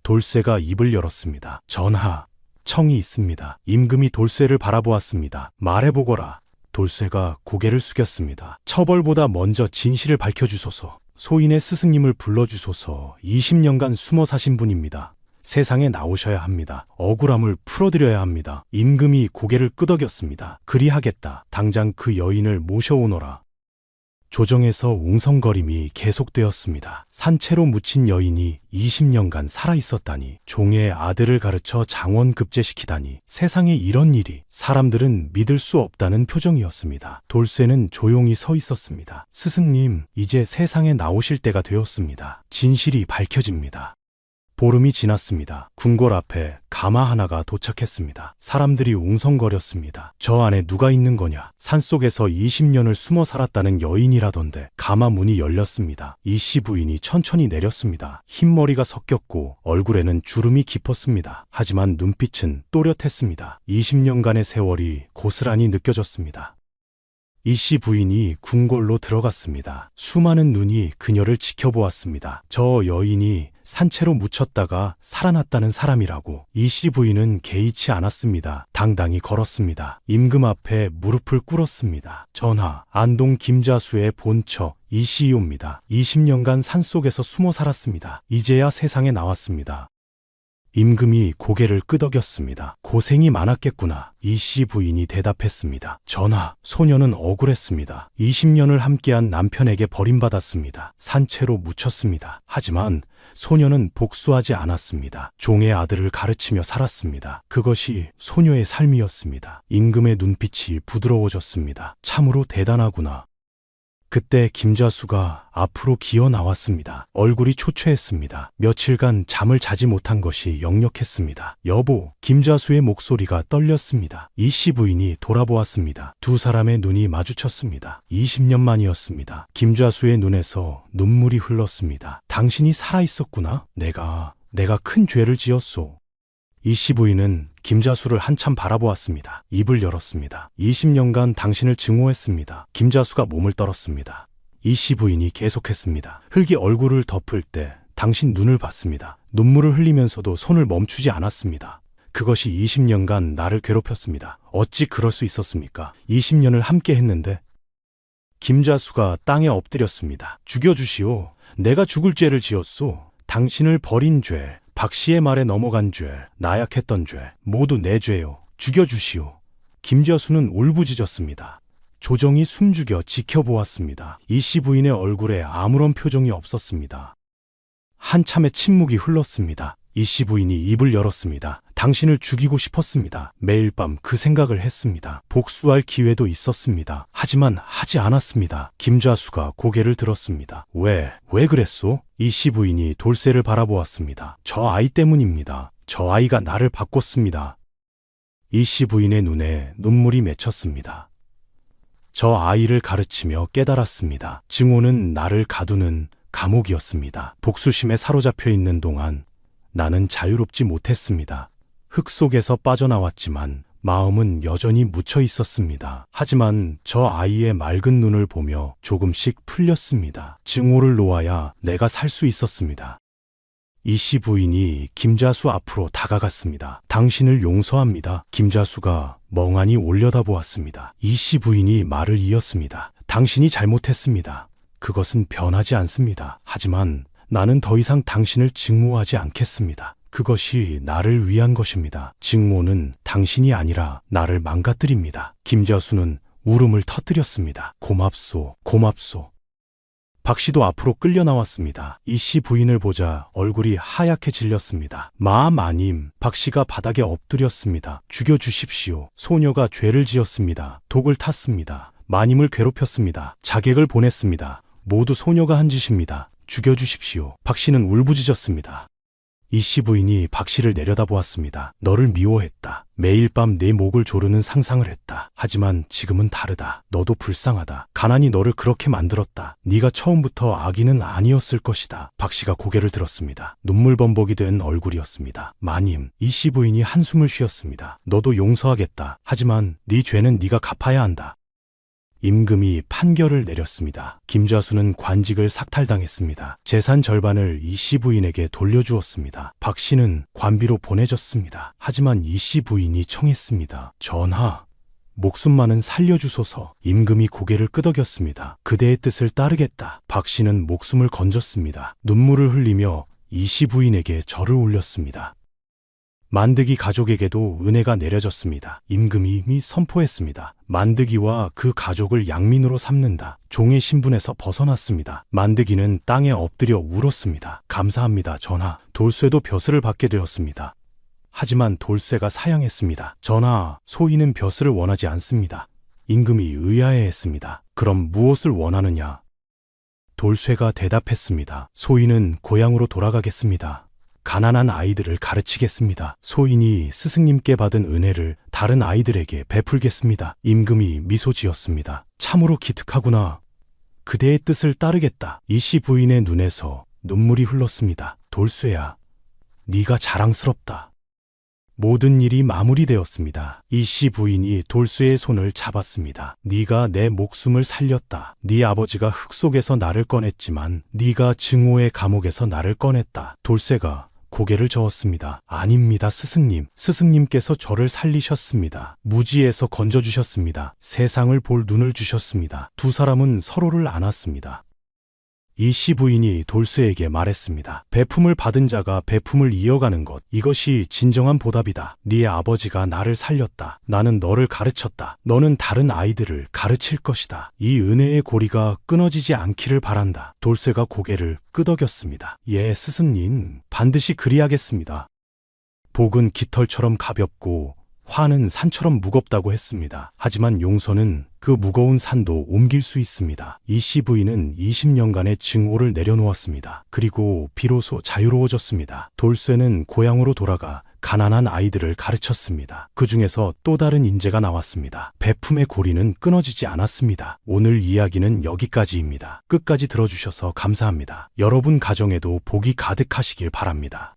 돌쇠가 입을 열었습니다. 전하, 청이 있습니다. 임금이 돌쇠를 바라보았습니다. 말해보거라. 돌쇠가 고개를 숙였습니다. 처벌보다 먼저 진실을 밝혀주소서. 소인의 스승님을 불러주소서. 20년간 숨어 사신 분입니다. 세상에 나오셔야 합니다. 억울함을 풀어드려야 합니다. 임금이 고개를 끄덕였습니다. 그리하겠다. 당장 그 여인을 모셔오너라. 조정에서 웅성거림이 계속되었습니다. 산채로 묻힌 여인이 20년간 살아있었다니, 종의 아들을 가르쳐 장원급제시키다니, 세상에 이런 일이. 사람들은 믿을 수 없다는 표정이었습니다. 돌쇠는 조용히 서 있었습니다. 스승님, 이제 세상에 나오실 때가 되었습니다. 진실이 밝혀집니다. 보름이 지났습니다. 궁궐 앞에 가마 하나가 도착했습니다. 사람들이 웅성거렸습니다. 저 안에 누가 있는 거냐? 산속에서 20년을 숨어 살았다는 여인이라던데. 가마 문이 열렸습니다. 이씨 부인이 천천히 내렸습니다. 흰머리가 섞였고 얼굴에는 주름이 깊었습니다. 하지만 눈빛은 또렷했습니다. 20년간의 세월이 고스란히 느껴졌습니다. 이씨 부인이 궁궐로 들어갔습니다. 수많은 눈이 그녀를 지켜보았습니다. 저 여인이 산채로 묻혔다가 살아났다는 사람이라고. 이씨 부인은 개의치 않았습니다. 당당히 걸었습니다. 임금 앞에 무릎을 꿇었습니다. 전하, 안동 김자수의 본처 이씨이옵니다. 20년간 산속에서 숨어 살았습니다. 이제야 세상에 나왔습니다. 임금이 고개를 끄덕였습니다. 고생이 많았겠구나. 이씨 부인이 대답했습니다. 전하, 소녀는 억울했습니다. 20년을 함께한 남편에게 버림받았습니다. 산채로 묻혔습니다. 하지만 소녀는 복수하지 않았습니다. 종의 아들을 가르치며 살았습니다. 그것이 소녀의 삶이었습니다. 임금의 눈빛이 부드러워졌습니다. 참으로 대단하구나. 그때 김자수가 앞으로 기어 나왔습니다. 얼굴이 초췌했습니다. 며칠간 잠을 자지 못한 것이 역력했습니다. 여보, 김자수의 목소리가 떨렸습니다. 이씨 부인이 돌아보았습니다. 두 사람의 눈이 마주쳤습니다. 20년 만이었습니다. 김자수의 눈에서 눈물이 흘렀습니다. 당신이 살아있었구나. 내가 큰 죄를 지었소. 이씨 부인은 김자수를 한참 바라보았습니다. 입을 열었습니다. 20년간 당신을 증오했습니다. 김자수가 몸을 떨었습니다. 이씨 부인이 계속했습니다. 흙이 얼굴을 덮을 때 당신 눈을 봤습니다. 눈물을 흘리면서도 손을 멈추지 않았습니다. 그것이 20년간 나를 괴롭혔습니다. 어찌 그럴 수 있었습니까? 20년을 함께 했는데. 김자수가 땅에 엎드렸습니다. 죽여주시오. 내가 죽을 죄를 지었소. 당신을 버린 죄, 박씨의 말에 넘어간 죄, 나약했던 죄, 모두 내 죄요. 죽여주시오. 김자수는 울부짖었습니다. 조정이 숨죽여 지켜보았습니다. 이씨 부인의 얼굴에 아무런 표정이 없었습니다. 한참의 침묵이 흘렀습니다. 이씨 부인이 입을 열었습니다. 당신을 죽이고 싶었습니다. 매일 밤 그 생각을 했습니다. 복수할 기회도 있었습니다. 하지만 하지 않았습니다. 김좌수가 고개를 들었습니다. 왜 그랬소? 이씨 부인이 돌쇠를 바라보았습니다. 저 아이 때문입니다. 저 아이가 나를 바꿨습니다. 이씨 부인의 눈에 눈물이 맺혔습니다. 저 아이를 가르치며 깨달았습니다. 증오는 나를 가두는 감옥이었습니다. 복수심에 사로잡혀 있는 동안 나는 자유롭지 못했습니다. 흙 속에서 빠져나왔지만 마음은 여전히 묻혀 있었습니다. 하지만 저 아이의 맑은 눈을 보며 조금씩 풀렸습니다. 증오를 놓아야 내가 살 수 있었습니다. 이씨 부인이 김좌수 앞으로 다가갔습니다. 당신을 용서합니다. 김좌수가 멍하니 올려다보았습니다. 이씨 부인이 말을 이었습니다. 당신이 잘못했습니다. 그것은 변하지 않습니다. 하지만 나는 더 이상 당신을 증오하지 않겠습니다. 그것이 나를 위한 것입니다. 증오는 당신이 아니라 나를 망가뜨립니다. 김좌수는 울음을 터뜨렸습니다. 고맙소, 고맙소. 박씨도 앞으로 끌려 나왔습니다. 이씨 부인을 보자 얼굴이 하얗게 질렸습니다. 마음 아님. 박씨가 바닥에 엎드렸습니다. 죽여주십시오. 소녀가 죄를 지었습니다. 독을 탔습니다. 마님을 괴롭혔습니다. 자객을 보냈습니다. 모두 소녀가 한 짓입니다. 죽여주십시오. 박씨는 울부짖었습니다. 이씨 부인이 박씨를 내려다보았습니다. 너를 미워했다. 매일 밤 내 목을 조르는 상상을 했다. 하지만 지금은 다르다. 너도 불쌍하다. 가난이 너를 그렇게 만들었다. 네가 처음부터 악인은 아니었을 것이다. 박씨가 고개를 들었습니다. 눈물범벅이 된 얼굴이었습니다. 마님, 이씨 부인이 한숨을 쉬었습니다. 너도 용서하겠다. 하지만 네 죄는 네가 갚아야 한다. 임금이 판결을 내렸습니다. 김좌수는 관직을 삭탈당했습니다. 재산 절반을 이씨 부인에게 돌려주었습니다. 박씨는 관비로 보내졌습니다. 하지만 이씨 부인이 청했습니다. 전하, 목숨만은 살려주소서. 임금이 고개를 끄덕였습니다. 그대의 뜻을 따르겠다. 박씨는 목숨을 건졌습니다. 눈물을 흘리며 이씨 부인에게 절을 올렸습니다. 만드기 가족에게도 은혜가 내려졌습니다. 임금이 선포했습니다. 만드기와 그 가족을 양민으로 삼는다. 종의 신분에서 벗어났습니다. 만드기는 땅에 엎드려 울었습니다. 감사합니다, 전하. 돌쇠도 벼슬을 받게 되었습니다. 하지만 돌쇠가 사양했습니다. 전하, 소인은 벼슬을 원하지 않습니다. 임금이 의아해했습니다. 그럼 무엇을 원하느냐? 돌쇠가 대답했습니다. 소인은 고향으로 돌아가겠습니다. 가난한 아이들을 가르치겠습니다. 소인이 스승님께 받은 은혜를 다른 아이들에게 베풀겠습니다. 임금이 미소 지었습니다. 참으로 기특하구나. 그대의 뜻을 따르겠다. 이씨 부인의 눈에서 눈물이 흘렀습니다. 돌쇠야, 네가 자랑스럽다. 모든 일이 마무리되었습니다. 이씨 부인이 돌쇠의 손을 잡았습니다. 네가 내 목숨을 살렸다. 네 아버지가 흙 속에서 나를 꺼냈지만 네가 증오의 감옥에서 나를 꺼냈다. 돌쇠가 고개를 저었습니다. 아닙니다, 스승님. 스승님께서 저를 살리셨습니다. 무지에서 건져주셨습니다. 세상을 볼 눈을 주셨습니다. 두 사람은 서로를 안았습니다. 이씨 부인이 돌쇠에게 말했습니다. 베품을 받은 자가 베품을 이어가는 것, 이것이 진정한 보답이다. 네 아버지가 나를 살렸다. 나는 너를 가르쳤다. 너는 다른 아이들을 가르칠 것이다. 이 은혜의 고리가 끊어지지 않기를 바란다. 돌쇠가 고개를 끄덕였습니다. 예, 스승님, 반드시 그리하겠습니다. 복은 깃털처럼 가볍고 화는 산처럼 무겁다고 했습니다. 하지만 용서는 그 무거운 산도 옮길 수 있습니다. 이씨 부인은 20년간의 증오를 내려놓았습니다. 그리고 비로소 자유로워졌습니다. 돌쇠는 고향으로 돌아가 가난한 아이들을 가르쳤습니다. 그 중에서 또 다른 인재가 나왔습니다. 베품의 고리는 끊어지지 않았습니다. 오늘 이야기는 여기까지입니다. 끝까지 들어주셔서 감사합니다. 여러분 가정에도 복이 가득하시길 바랍니다.